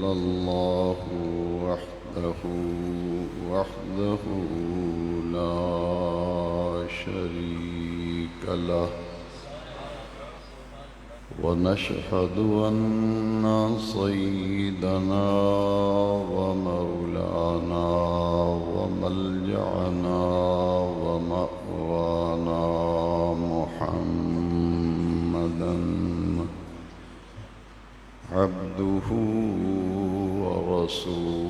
إلا الله وحده لا شريك له ونشهد أن سيدنا ومولانا وملجأنا ومأوانا محمدا عبده ورسوله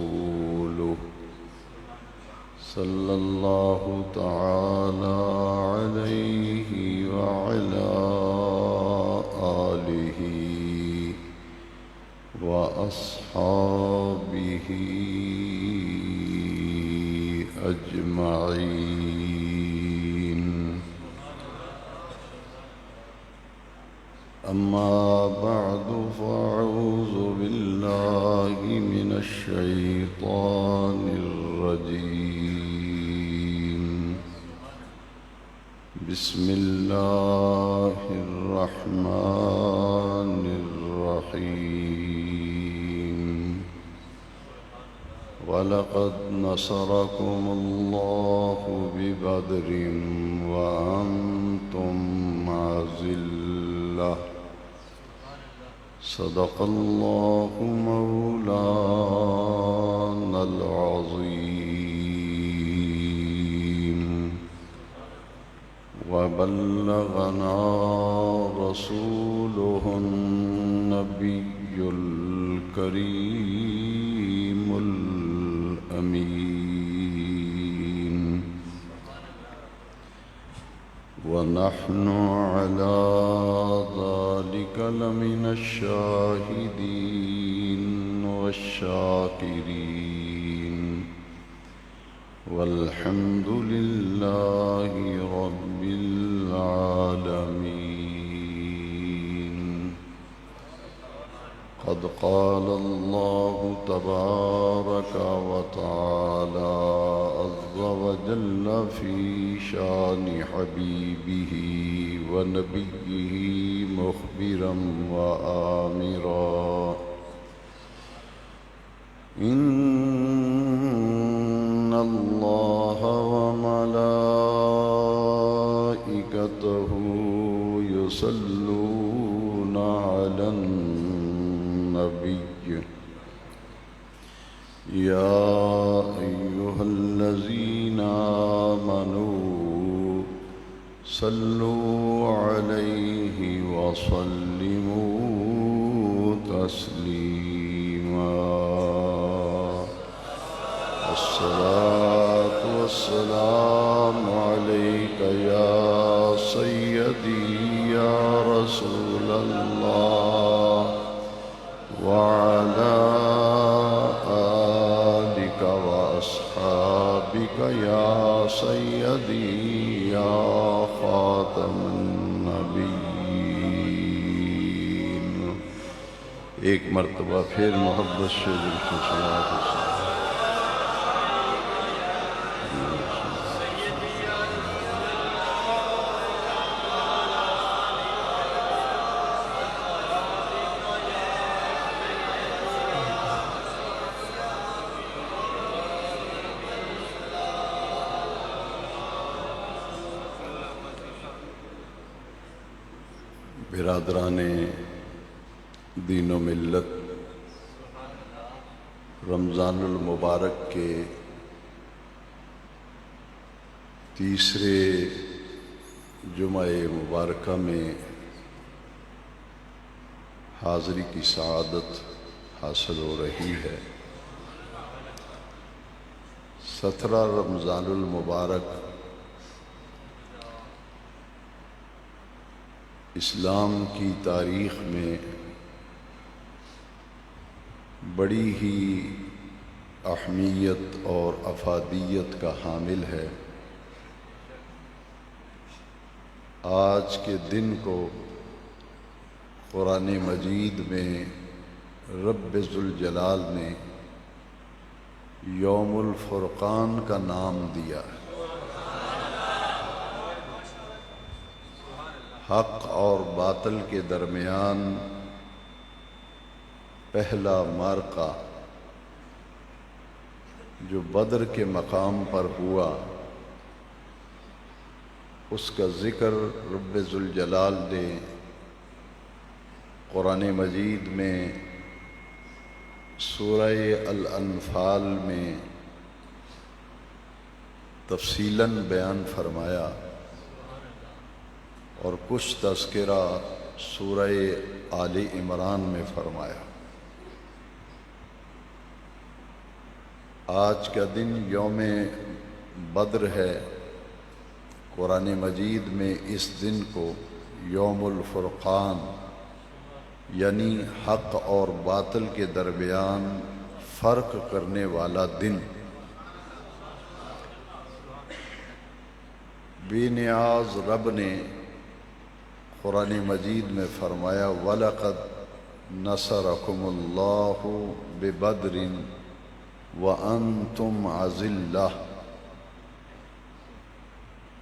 صلى الله تعالى عليه وعلى آله وأصحابه أجمعين. أما بعد فأعوذ بالله من الشيطان الرجيم. بسم الله الرحمن الرحيم. ولقد نصركم الله ببدر وأنتم أذلة. صدق الله مولانا العظيم. وبلغنا رسوله النبي الكريم الأمين. ونحن على ذلك لمن الشاهدين والشاكرين. والحمد لله رب العالمين. قد قال الله تبارك وتعالى عز وجل في شان حبيبه ونبيه مخبرا وآمرا: إن الله وملائكته يصلون على النبي يا أيها الذين آمنوا صلوا عليه وسلموا تسليما. الصلاة والسلام عليك يا سيدي يا رسول الله وعلى آلك وأصحابك يا سيدي يا خاتم النبيين. ایک مرتبہ پھر محبت سے ذکر صلوات والسلام. برادران دین و ملت، رمضان المبارک کے تیسرے جمعہ مبارکہ میں حاضری کی سعادت حاصل ہو رہی ہے. 17 رمضان المبارک اسلام کی تاریخ میں بڑی ہی اہمیت اور افادیت کا حامل ہے. آج کے دن کو قرآن مجید میں رب ذوالجلال نے یوم الفرقان کا نام دیا ہے. حق اور باطل کے درمیان پہلا معرکہ جو بدر کے مقام پر ہوا، اس کا ذکر رب ذوالجلال نے قرآن مجید میں سورہ الانفال میں تفصیلاً بیان فرمایا، اور کچھ تذکرہ سورہ آل عمران میں فرمایا۔ آج کا دن یوم بدر ہے۔ قرآن مجید میں اس دن کو یوم الفرقان یعنی حق اور باطل کے درمیان فرق کرنے والا دن، بے نیاز رب نے قرآن مجید میں فرمایا وَلَقَدْ نَصَرَكُمُ اللَّهُ بِبَدْرٍ وَأَنْتُمْ أَذِلَّةٌ،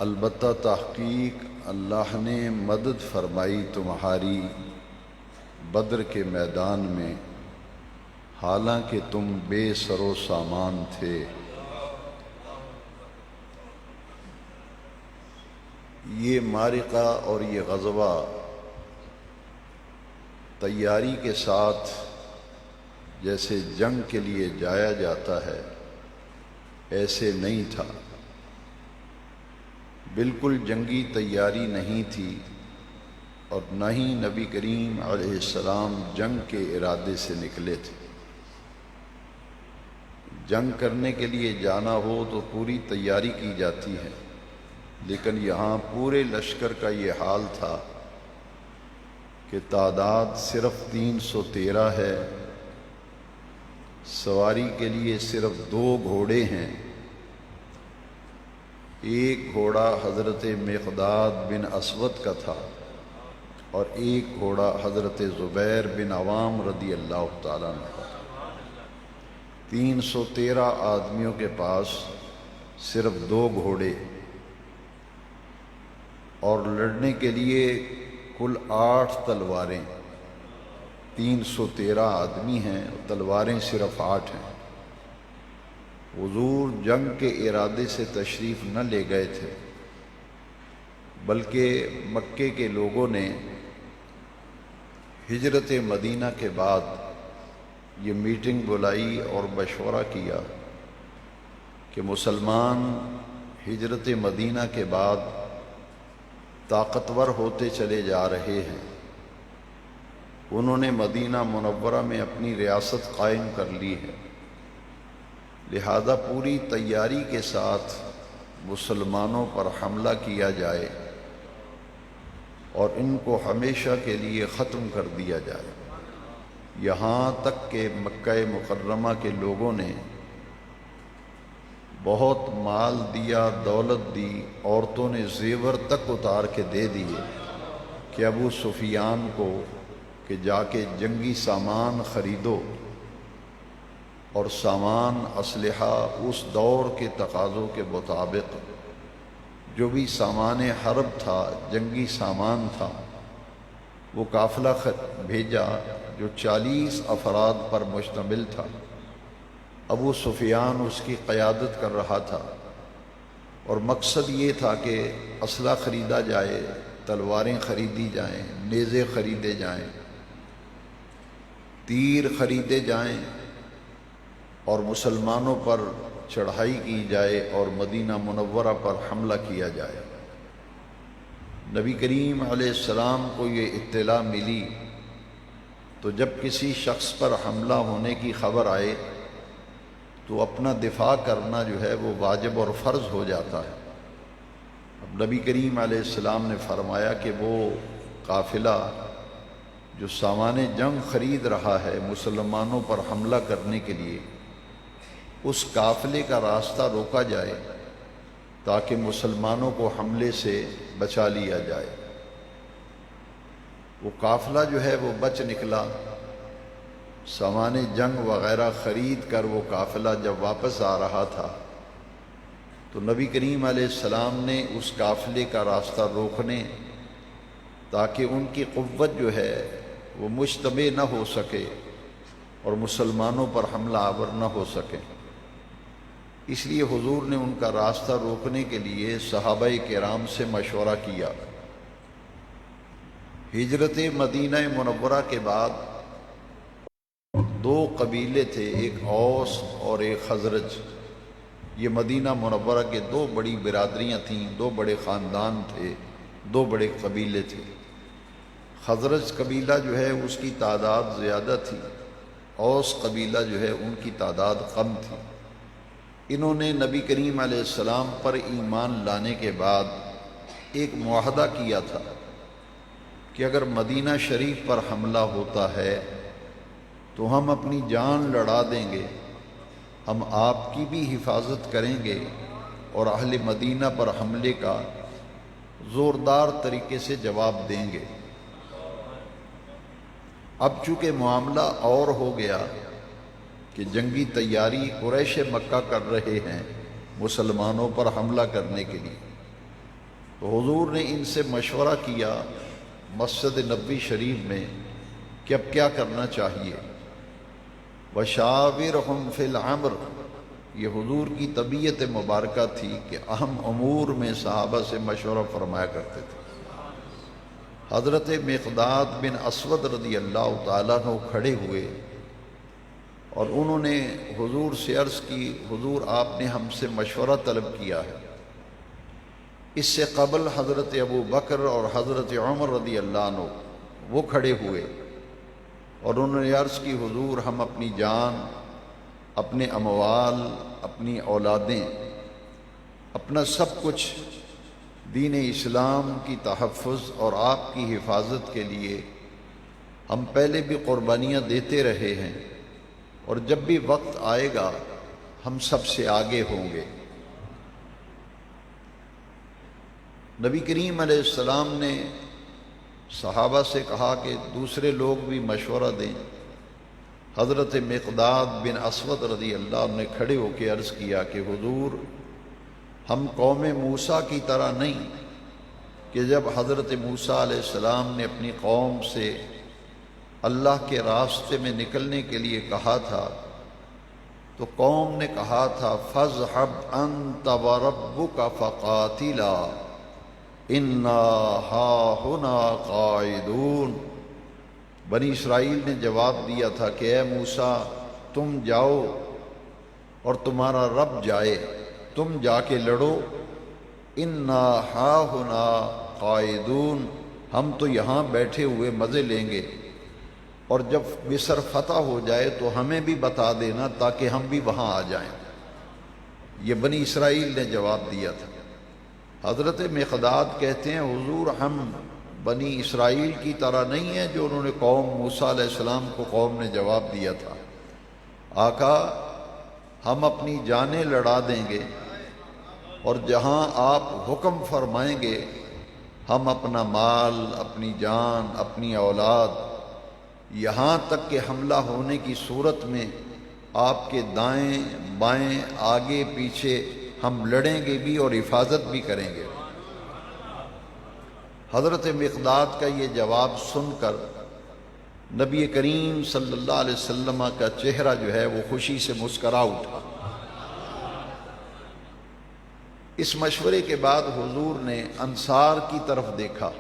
البتہ تحقیق اللہ نے مدد فرمائی تمہاری بدر کے میدان میں، حالانکہ تم بے سر و سامان تھے۔ یہ معرکہ اور یہ غزوہ تیاری کے ساتھ جیسے جنگ کے لیے جایا جاتا ہے ایسے نہیں تھا، بالکل جنگی تیاری نہیں تھی، اور نہ ہی نبی کریم علیہ السلام جنگ کے ارادے سے نکلے تھے۔ جنگ کرنے کے لیے جانا ہو تو پوری تیاری کی جاتی ہے، لیکن یہاں پورے لشکر کا یہ حال تھا کہ تعداد صرف 313 ہے، سواری کے لیے صرف 2 گھوڑے ہیں، ایک گھوڑا حضرت مقداد بن اسود کا تھا اور ایک گھوڑا حضرت زبیر بن عوام رضی اللہ تعالیٰ عنہ کا تھا۔ 313 آدمیوں کے پاس صرف 2 گھوڑے، اور لڑنے کے لیے کل 8 تلواریں۔ 313 آدمی ہیں، تلواریں صرف 8 ہیں۔ حضور جنگ کے ارادے سے تشریف نہ لے گئے تھے، بلکہ مکے کے لوگوں نے ہجرت مدینہ کے بعد یہ میٹنگ بلائی اور مشورہ کیا کہ مسلمان ہجرت مدینہ کے بعد طاقتور ہوتے چلے جا رہے ہیں۔ انہوں نے مدینہ منورہ میں اپنی ریاست قائم کر لی ہے، لہذا پوری تیاری کے ساتھ مسلمانوں پر حملہ کیا جائے اور ان کو ہمیشہ کے لیے ختم کر دیا جائے۔ یہاں تک کہ مکہ مکرمہ کے لوگوں نے بہت مال دیا، دولت دی، عورتوں نے زیور تک اتار کے دے دیے کہ ابو سفیان کو کہ جا کے جنگی سامان خریدو، اور سامان اسلحہ اس دور کے تقاضوں کے مطابق جو بھی سامان حرب تھا، جنگی سامان تھا، وہ قافلہ بھیجا جو 40 افراد پر مشتمل تھا۔ ابو سفیان اس کی قیادت کر رہا تھا، اور مقصد یہ تھا کہ اسلحہ خریدا جائے، تلواریں خریدی جائیں، نیزے خریدے جائیں، تیر خریدے جائیں، اور مسلمانوں پر چڑھائی کی جائے اور مدینہ منورہ پر حملہ کیا جائے۔ نبی کریم علیہ السلام کو یہ اطلاع ملی تو جب کسی شخص پر حملہ ہونے کی خبر آئے تو اپنا دفاع کرنا جو ہے وہ واجب اور فرض ہو جاتا ہے۔ اب نبی کریم علیہ السلام نے فرمایا کہ وہ قافلہ جو سامان جنگ خرید رہا ہے مسلمانوں پر حملہ کرنے کے لیے، اس قافلے کا راستہ روکا جائے تاکہ مسلمانوں کو حملے سے بچا لیا جائے۔ وہ قافلہ جو ہے وہ بچ نکلا، سامان جنگ وغیرہ خرید کر وہ قافلہ جب واپس آ رہا تھا تو نبی کریم علیہ السلام نے اس قافلے کا راستہ روکنے تاکہ ان کی قوت جو ہے وہ مجتمع نہ ہو سکے، اور مسلمانوں پر حملہ آور نہ ہو سکیں۔ اس لیے حضور نے ان کا راستہ روکنے کے لیے صحابہ کرام سے مشورہ کیا۔ ہجرت مدینہ منورہ کے بعد دو قبیلے تھے، ایک اوس اور ایک خزرج۔ یہ مدینہ منورہ کے دو بڑی برادریاں تھیں، دو بڑے خاندان تھے، دو بڑے قبیلے تھے۔ خزرج قبیلہ جو ہے اس کی تعداد زیادہ تھی، اوس قبیلہ جو ہے ان کی تعداد کم تھی۔ انہوں نے نبی کریم علیہ السلام پر ایمان لانے کے بعد ایک معاہدہ کیا تھا کہ اگر مدینہ شریف پر حملہ ہوتا ہے تو ہم اپنی جان لڑا دیں گے، ہم آپ کی بھی حفاظت کریں گے اور اہل مدینہ پر حملے کا زوردار طریقے سے جواب دیں گے۔ اب چونکہ معاملہ اور ہو گیا کہ جنگی تیاری قریش مکہ کر رہے ہیں مسلمانوں پر حملہ کرنے کے لیے، تو حضور نے ان سے مشورہ کیا مسجد نبوی شریف میں کہ اب کیا کرنا چاہیے۔ وَشَاوِرْهُمْ فِي الْأَمْرِ، یہ حضور کی طبیعت مبارکہ تھی کہ اہم امور میں صحابہ سے مشورہ فرمایا کرتے تھے۔ حضرت مقداد بن اسود رضی اللہ تعالیٰ عنہ کھڑے ہوئے اور انہوں نے حضور سے عرض کی، حضور آپ نے ہم سے مشورہ طلب کیا ہے۔ اس سے قبل حضرت ابو بکر اور حضرت عمر رضی اللہ عنہ وہ کھڑے ہوئے اور انہوں نے عرض کی، حضور ہم اپنی جان، اپنے اموال، اپنی اولادیں، اپنا سب کچھ دین اسلام کی تحفظ اور آپ کی حفاظت کے لیے ہم پہلے بھی قربانیاں دیتے رہے ہیں اور جب بھی وقت آئے گا ہم سب سے آگے ہوں گے۔ نبی کریم علیہ السلام نے صحابہ سے کہا کہ دوسرے لوگ بھی مشورہ دیں۔ حضرت مقداد بن اسود رضی اللہ عنہ نے کھڑے ہو کے عرض کیا کہ حضور ہم قوم موسیٰ کی طرح نہیں کہ جب حضرت موسیٰ علیہ السلام نے اپنی قوم سے اللہ کے راستے میں نکلنے کے لیے کہا تھا تو قوم نے کہا تھا فَاذْهَبْ أَنْتَ وَرَبُّكَ فَقَاتِلَا إِنَّا هَاهُنَا قَاعِدُونَ۔ بنی اسرائیل نے جواب دیا تھا کہ اے موسیٰ تم جاؤ اور تمہارا رب جائے، تم جا کے لڑو، اِنَّا هَاهُنَا قَاعِدُونَ، ہم تو یہاں بیٹھے ہوئے مزے لیں گے، اور جب مصر فتح ہو جائے تو ہمیں بھی بتا دینا تاکہ ہم بھی وہاں آ جائیں۔ یہ بنی اسرائیل نے جواب دیا تھا۔ حضرت مقداد کہتے ہیں حضور ہم بنی اسرائیل کی طرح نہیں ہیں جو انہوں نے قوم موسیٰ علیہ السلام کو قوم نے جواب دیا تھا، آقا ہم اپنی جانیں لڑا دیں گے اور جہاں آپ حکم فرمائیں گے ہم اپنا مال، اپنی جان، اپنی اولاد، یہاں تک کہ حملہ ہونے کی صورت میں آپ کے دائیں بائیں آگے پیچھے ہم لڑیں گے بھی اور حفاظت بھی کریں گے۔ حضرت مقداد کا یہ جواب سن کر نبی کریم صلی اللہ علیہ وسلم کا چہرہ جو ہے وہ خوشی سے مسکرا اٹھا۔ اس مشورے کے بعد حضور نے انصار کی طرف دیکھا۔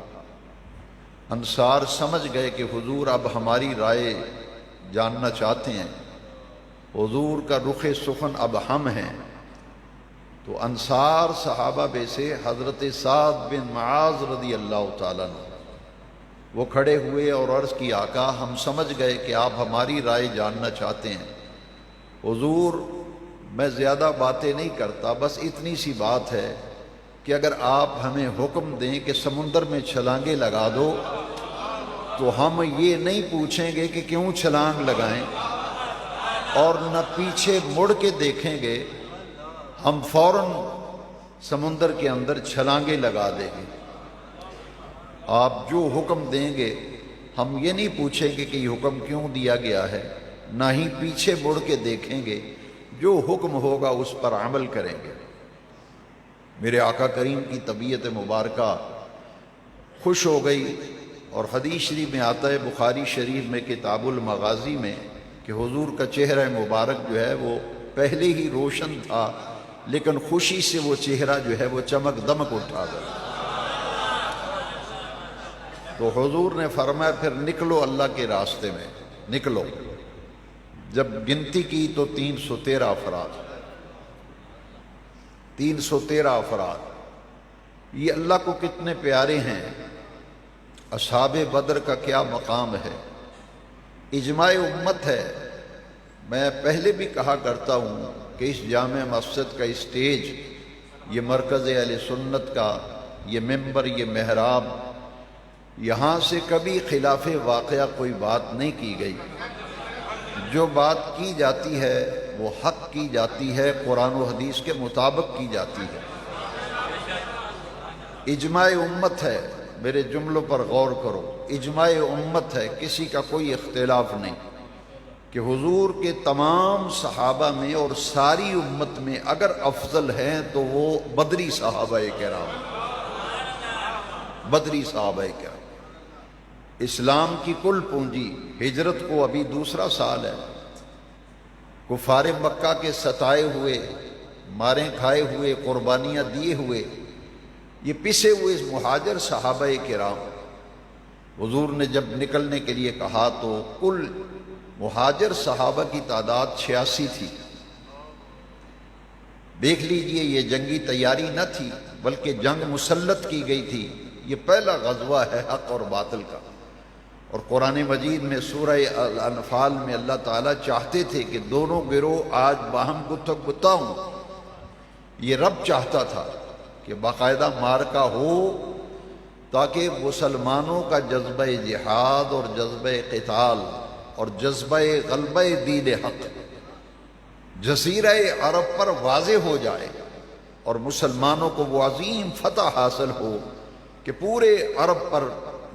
انصار سمجھ گئے کہ حضور اب ہماری رائے جاننا چاہتے ہیں، حضور کا رخ سخن اب ہم ہیں۔ تو انصار صحابہ میں سے حضرت سعد بن معاذ رضی اللہ تعالیٰ عنہ وہ کھڑے ہوئے اور عرض کی، آقا ہم سمجھ گئے کہ آپ ہماری رائے جاننا چاہتے ہیں، حضور میں زیادہ باتیں نہیں کرتا، بس اتنی سی بات ہے کہ اگر آپ ہمیں حکم دیں کہ سمندر میں چھلانگیں لگا دو تو ہم یہ نہیں پوچھیں گے کہ کیوں چھلانگ لگائیں اور نہ پیچھے مڑ کے دیکھیں گے، ہم فوراً سمندر کے اندر چھلانگیں لگا دیں گے۔ آپ جو حکم دیں گے ہم یہ نہیں پوچھیں گے کہ یہ حکم کیوں دیا گیا ہے، نہ ہی پیچھے مڑ کے دیکھیں گے، جو حکم ہوگا اس پر عمل کریں گے۔ میرے آقا کریم کی طبیعت مبارکہ خوش ہو گئی، اور حدیث شریف میں آتا ہے، بخاری شریف میں کتاب المغازی میں کہ حضور کا چہرہ مبارک جو ہے وہ پہلے ہی روشن تھا، لیکن خوشی سے وہ چہرہ جو ہے وہ چمک دمک اٹھا گیا۔ تو حضور نے فرمایا پھر نکلو اللہ کے راستے میں، نکلو۔ جب گنتی کی تو 313 افراد، 313 افراد، یہ اللہ کو کتنے پیارے ہیں۔ اصحاب بدر کا کیا مقام ہے، اجماع امت ہے۔ میں پہلے بھی کہا کرتا ہوں کہ اس جامع مسجد کا اسٹیج، یہ مرکز اہل سنت کا یہ ممبر، یہ محراب، یہاں سے کبھی خلاف واقعہ کوئی بات نہیں کی گئی۔ جو بات کی جاتی ہے وہ حق کی جاتی ہے، قرآن و حدیث کے مطابق کی جاتی ہے۔ اجماع امت ہے، میرے جملوں پر غور کرو، اجماع امت ہے، کسی کا کوئی اختلاف نہیں کہ حضور کے تمام صحابہ میں اور ساری امت میں اگر افضل ہیں تو وہ بدری صحابہ کرام، بدری صحابہ کرام۔ اسلام کی کل پونجی، ہجرت کو ابھی دوسرا سال ہے، کفار مکہ کے ستائے ہوئے، مارے کھائے ہوئے، قربانیاں دیے ہوئے، یہ پسے ہوئے مہاجر صحابہ کرام، حضور نے جب نکلنے کے لیے کہا تو کل مہاجر صحابہ کی تعداد 86 تھی۔ دیکھ لیجئے یہ جنگی تیاری نہ تھی بلکہ جنگ مسلط کی گئی تھی۔ یہ پہلا غزوہ ہے حق اور باطل کا، اور قرآن مجید میں سورہ الانفال میں اللہ تعالیٰ چاہتے تھے کہ دونوں گروہ آج باہم گتھک گتا ہوں۔ یہ رب چاہتا تھا کہ باقاعدہ مارکا ہو تاکہ مسلمانوں کا جذبہ جہاد اور جذبہ قتال اور جذبہ غلبہ دین حق جزیرہ عرب پر واضح ہو جائے، اور مسلمانوں کو وہ عظیم فتح حاصل ہو کہ پورے عرب پر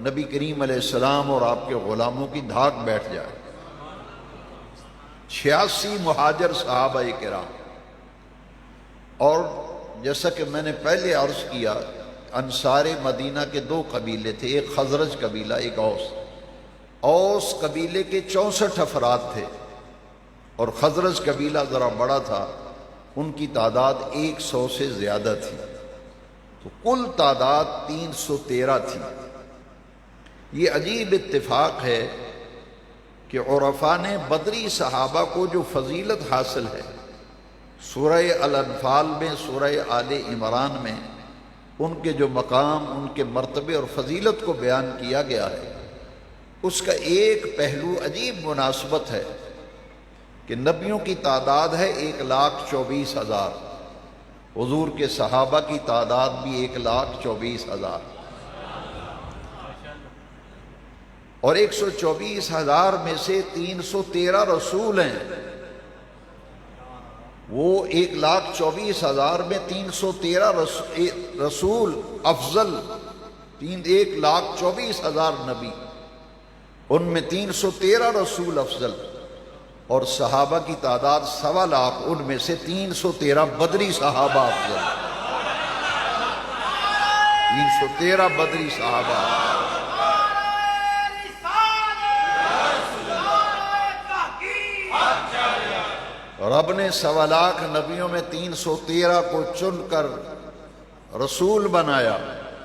نبی کریم علیہ السلام اور آپ کے غلاموں کی دھاک بیٹھ جائے۔ 86 مہاجر صحابہ کرام، اور جیسا کہ میں نے پہلے عرض کیا، انصار مدینہ کے 2 قبیلے تھے، ایک خزرج قبیلہ، ایک اوس۔ اوس قبیلے کے 64 افراد تھے اور خزرج قبیلہ ذرا بڑا تھا، ان کی تعداد 100 سے زیادہ تھی، تو کل تعداد 313 تھی۔ یہ عجیب اتفاق ہے کہ عرفاء نے بدری صحابہ کو جو فضیلت حاصل ہے، سورہ الانفال میں، سورہ آل عمران میں ان کے جو مقام، ان کے مرتبے اور فضیلت کو بیان کیا گیا ہے، اس کا ایک پہلو عجیب مناسبت ہے کہ نبیوں کی تعداد ہے 1,24,000، حضور کے صحابہ کی تعداد بھی 1,24,000، اور 124,000 میں سے 313 رسول ہیں۔ وہ 1,24,000 میں 313 رسول افضل، 1,24,000 نبی، ان میں 313 رسول افضل، اور صحابہ کی تعداد 1,25,000، ان میں سے 313 بدری صحابہ افضل، 313 بدری صحابہ۔ رب نے 1,25,000 نبیوں میں 313 کو چن کر رسول بنایا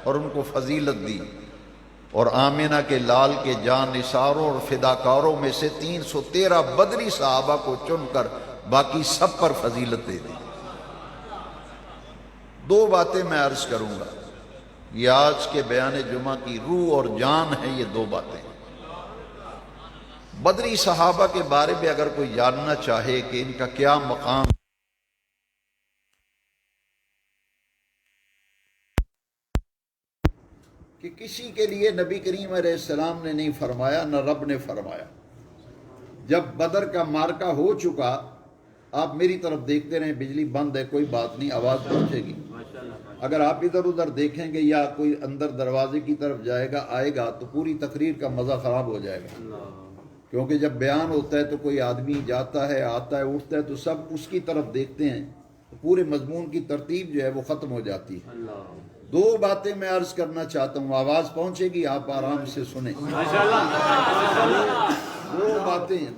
اور ان کو فضیلت دی، اور آمنہ کے لال کے جان نثاروں اور فداکاروں میں سے 313 بدری صحابہ کو چن کر باقی سب پر فضیلت دے دی۔ 2 باتیں میں عرض کروں گا، یہ آج کے بیان جمعہ کی روح اور جان ہے، یہ 2 باتیں۔ بدری صحابہ کے بارے میں اگر کوئی جاننا چاہے کہ ان کا کیا مقام، کہ کسی کے لیے نبی کریم علیہ السلام نے نہیں فرمایا، نہ رب نے فرمایا۔ جب بدر کا مارکہ ہو چکا، آپ میری طرف دیکھتے رہیں، بجلی بند ہے، کوئی بات نہیں، آواز پہنچے گی۔ اگر آپ ادھر ادھر دیکھیں گے یا کوئی اندر دروازے کی طرف جائے گا آئے گا تو پوری تقریر کا مزہ خراب ہو جائے گا، کیونکہ جب بیان ہوتا ہے تو کوئی آدمی جاتا ہے، آتا ہے، اٹھتا ہے، تو سب اس کی طرف دیکھتے ہیں، تو پورے مضمون کی ترتیب جو ہے وہ ختم ہو جاتی ہے۔ 2 باتیں میں عرض کرنا چاہتا ہوں، آواز پہنچے گی، آپ آرام سے سنیں۔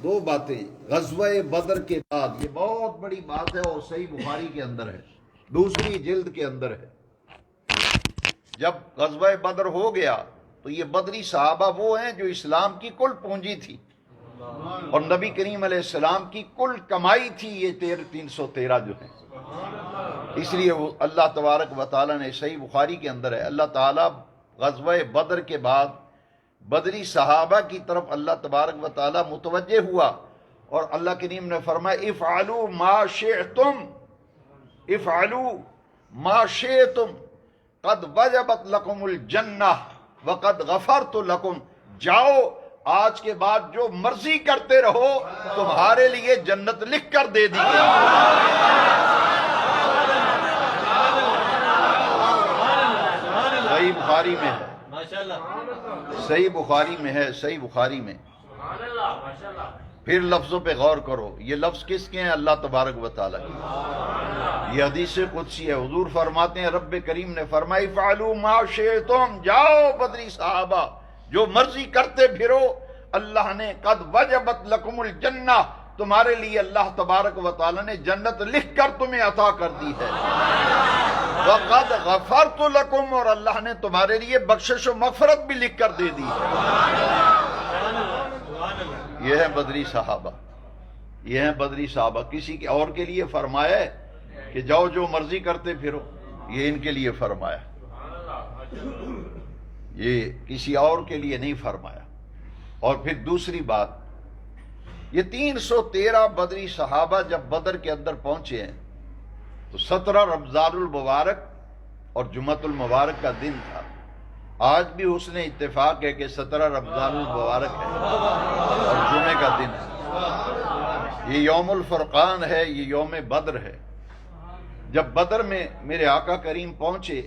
دو باتیں غزوہ بدر کے بعد، یہ بہت بڑی بات ہے اور صحیح بخاری کے اندر ہے، دوسری جلد کے اندر ہے۔ جب غزوہ بدر ہو گیا تو یہ بدری صحابہ وہ ہیں جو اسلام کی کل پونجی تھی اور نبی کریم علیہ السلام کی کل کمائی تھی، یہ 313 جو ہیں۔ اس لیے وہ اللہ تبارک و تعالیٰ نے، صحیح بخاری کے اندر ہے، اللہ تعالیٰ غزوہ بدر کے بعد بدری صحابہ کی طرف اللہ تبارک و تعالیٰ متوجہ ہوا اور اللہ کریم نے فرمایا افعلوا ما شئتم، افعلوا ما شئتم قد وجبت لکم الجنہ وقد غفرت لکم، جاؤ آج کے بعد جو مرضی کرتے رہو، تمہارے لیے جنت لکھ کر دے دی گئی۔ صحیح بخاری میں ہے، صحیح بخاری میں ہے، صحیح بخاری میں۔ پھر لفظوں پہ غور کرو، یہ لفظ کس کے ہیں؟ اللہ تبارک و تعالیٰ کی۔ یہ حدیث قدسی ہے، حضور فرماتے ہیں رب کریم نے فرمائی فعلوا ما شئتم، جاؤ بدری صحابہ جو مرضی کرتے پھرو، اللہ نے قد وجبت لکم الجنہ، تمہارے لیے اللہ تبارک و تعالیٰ نے جنت لکھ کر تمہیں عطا کر دی ہے، وقد غفرت لکم، اور اللہ نے تمہارے لیے بخشش و مغفرت بھی لکھ کر دے دی ہے۔ یہ ہے بدری صحابہ، یہ ہیں بدری صحابہ۔ کسی کے اور کے لیے فرمایا ہے کہ جاؤ جو مرضی کرتے پھرو، یہ ان کے لیے فرمایا، یہ کسی اور کے لیے نہیں فرمایا۔ اور پھر دوسری بات، یہ 313 بدری صحابہ جب بدر کے اندر پہنچے ہیں تو 17 رمضان المبارک اور جمعۃ المبارک کا دن تھا۔ آج بھی حسن اتفاق ہے کہ 17 رمضان المبارک ہے اور جمعے کا دن ہے۔ یہ یوم الفرقان ہے، یہ یوم بدر ہے۔ جب بدر میں میرے آقا کریم پہنچے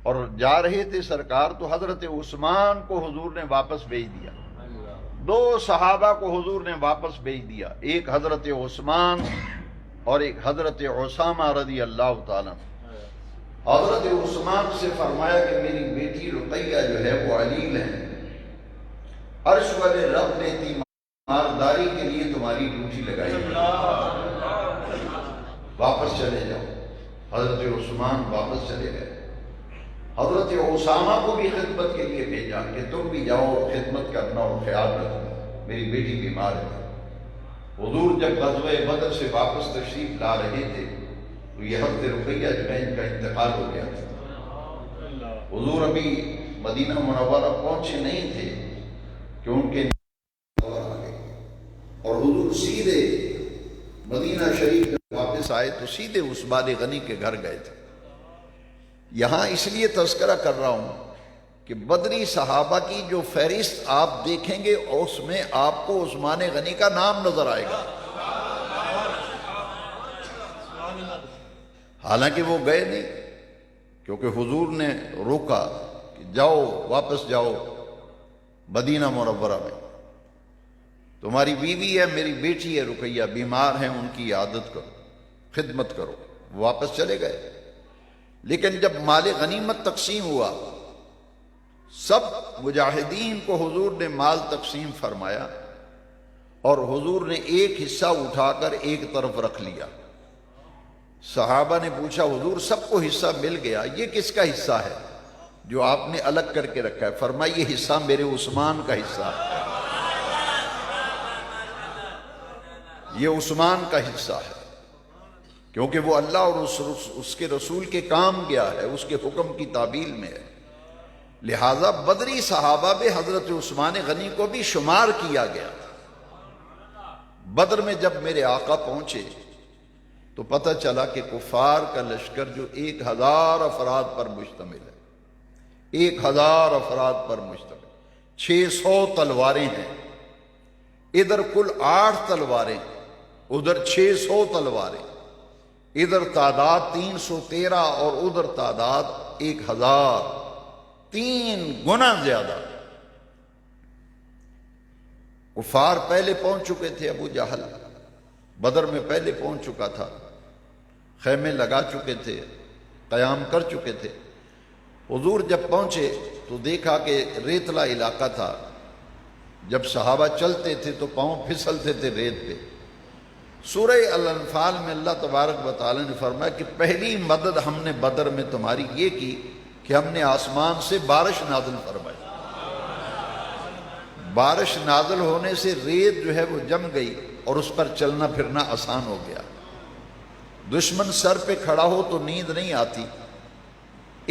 اور جا رہے تھے سرکار، تو حضرت عثمان کو حضور نے واپس بھیج دیا، 2 صحابہ کو حضور نے واپس بھیج دیا، ایک حضرت عثمان اور ایک حضرت اسامہ رضی اللہ تعالیٰ۔ حضرت عثمان سے فرمایا کہ میری بیٹی رقیہ جو ہے وہ علیل ہے، عرش والے رب نے تیمارداری کے لیے تمہاری ڈیوٹی لگائی ہے، واپس چلے جاؤ۔ حضرت عثمان واپس چلے گئے۔ حضرت اسامہ کو بھی خدمت کے لیے بھیجا کہ تم بھی جاؤ اور خدمت کرنا اور خیال رکھنا، میری بیٹی بیمار ہے۔ حضور جب غزوہ بدر سے واپس تشریف لا رہے تھے تو یہ حضرت رقیہ جو ہے ان کا انتقال ہو گیا تھا۔ حضور ابھی مدینہ منورہ پہنچے نہیں تھے کہ ان کے آ گئے، اور حضور سیدھے مدینہ شریف میں واپس آئے تو سیدھے عثمان غنی کے گھر گئے تھے۔ یہاں اس لیے تذکرہ کر رہا ہوں کہ بدری صحابہ کی جو فہرست آپ دیکھیں گے اس میں آپ کو عثمان غنی کا نام نظر آئے گا، حالانکہ وہ گئے نہیں، کیونکہ حضور نے روکا کہ جاؤ واپس جاؤ مدینہ منورہ میں، تمہاری بیوی ہے، میری بیٹی ہے رقیہ، بیمار ہیں، ان کی عادت کرو، خدمت کرو۔ واپس چلے گئے۔ لیکن جب مال غنیمت تقسیم ہوا، سب مجاہدین کو حضور نے مال تقسیم فرمایا اور حضور نے ایک حصہ اٹھا کر ایک طرف رکھ لیا۔ صحابہ نے پوچھا حضور سب کو حصہ مل گیا، یہ کس کا حصہ ہے جو آپ نے الگ کر کے رکھا ہے؟ فرمایا یہ حصہ میرے عثمان کا حصہ ہے، یہ عثمان کا حصہ ہے، کیونکہ وہ اللہ اور اس کے رسول کے کام گیا ہے، اس کے حکم کی تعمیل میں ہے۔ لہٰذا بدری صحابہ میں حضرت عثمان غنی کو بھی شمار کیا گیا۔ بدر میں جب میرے آقا پہنچے تو پتہ چلا کہ کفار کا لشکر جو 1000 افراد پر مشتمل ہے، 1000 افراد پر مشتمل، 600 تلواریں ہیں، ادھر کل 8 تلواریں، ادھر 600 تلواریں، ادھر تعداد 313 اور ادھر تعداد 1000، 3 گنا زیادہ۔ کفار پہلے پہنچ چکے تھے، ابو جہل بدر میں پہلے پہنچ چکا تھا، خیمے لگا چکے تھے، قیام کر چکے تھے۔ حضور جب پہنچے تو دیکھا کہ ریتلا علاقہ تھا، جب صحابہ چلتے تھے تو پاؤں پھسلتے تھے ریت پہ۔ سورہ الانفال میں اللہ تبارک و تعالی نے فرمایا کہ پہلی مدد ہم نے بدر میں تمہاری یہ کی کہ ہم نے آسمان سے بارش نازل فرمائی۔ بارش نازل ہونے سے ریت جو ہے وہ جم گئی اور اس پر چلنا پھرنا آسان ہو گیا۔ دشمن سر پہ کھڑا ہو تو نیند نہیں آتی۔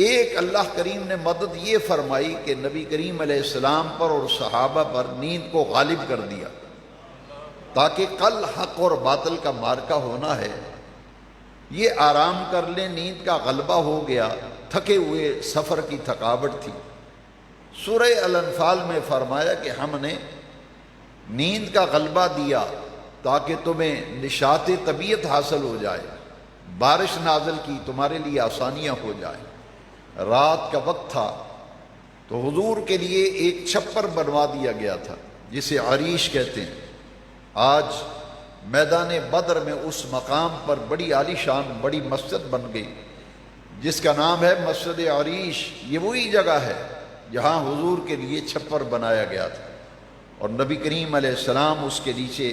ایک اللہ کریم نے مدد یہ فرمائی کہ نبی کریم علیہ السلام پر اور صحابہ پر نیند کو غالب کر دیا، تاکہ کل حق اور باطل کا معرکہ ہونا ہے، یہ آرام کر لیں، نیند کا غلبہ ہو گیا، تھکے ہوئے سفر کی تھکاوٹ تھی۔ سورہ الانفال میں فرمایا کہ ہم نے نیند کا غلبہ دیا تاکہ تمہیں نشاط طبیعت حاصل ہو جائے، بارش نازل کی تمہارے لیے آسانیاں ہو جائیں۔ رات کا وقت تھا تو حضور کے لیے ایک چھپر بنوا دیا گیا تھا جسے عریش کہتے ہیں۔ آج میدان بدر میں اس مقام پر بڑی عالی شان بڑی مسجد بن گئی جس کا نام ہے مسجد عریش۔ یہ وہی جگہ ہے جہاں حضور کے لیے چھپر بنایا گیا تھا اور نبی کریم علیہ السلام اس کے نیچے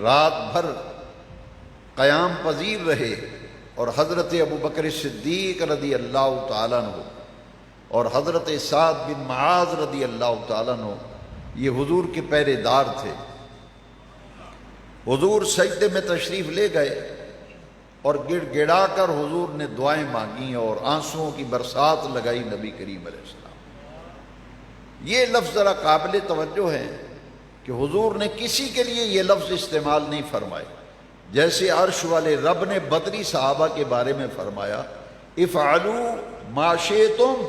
رات بھر قیام پذیر رہے، اور حضرت ابوبکر صدیق رضی اللہ تعالیٰ عنہ اور حضرت سعد بن معاذ رضی اللہ تعالیٰ عنہ یہ حضور کے پہرے دار تھے۔ حضور سجدے میں تشریف لے گئے اور گڑ گڑا کر حضور نے دعائیں مانگی اور آنسوؤں کی برسات لگائی نبی کریم علیہ السلام۔ یہ لفظ ذرا قابل توجہ ہے کہ حضور نے کسی کے لیے یہ لفظ استعمال نہیں فرمائے، جیسے عرش والے رب نے بدری صحابہ کے بارے میں فرمایا افعلوا ما شئتم،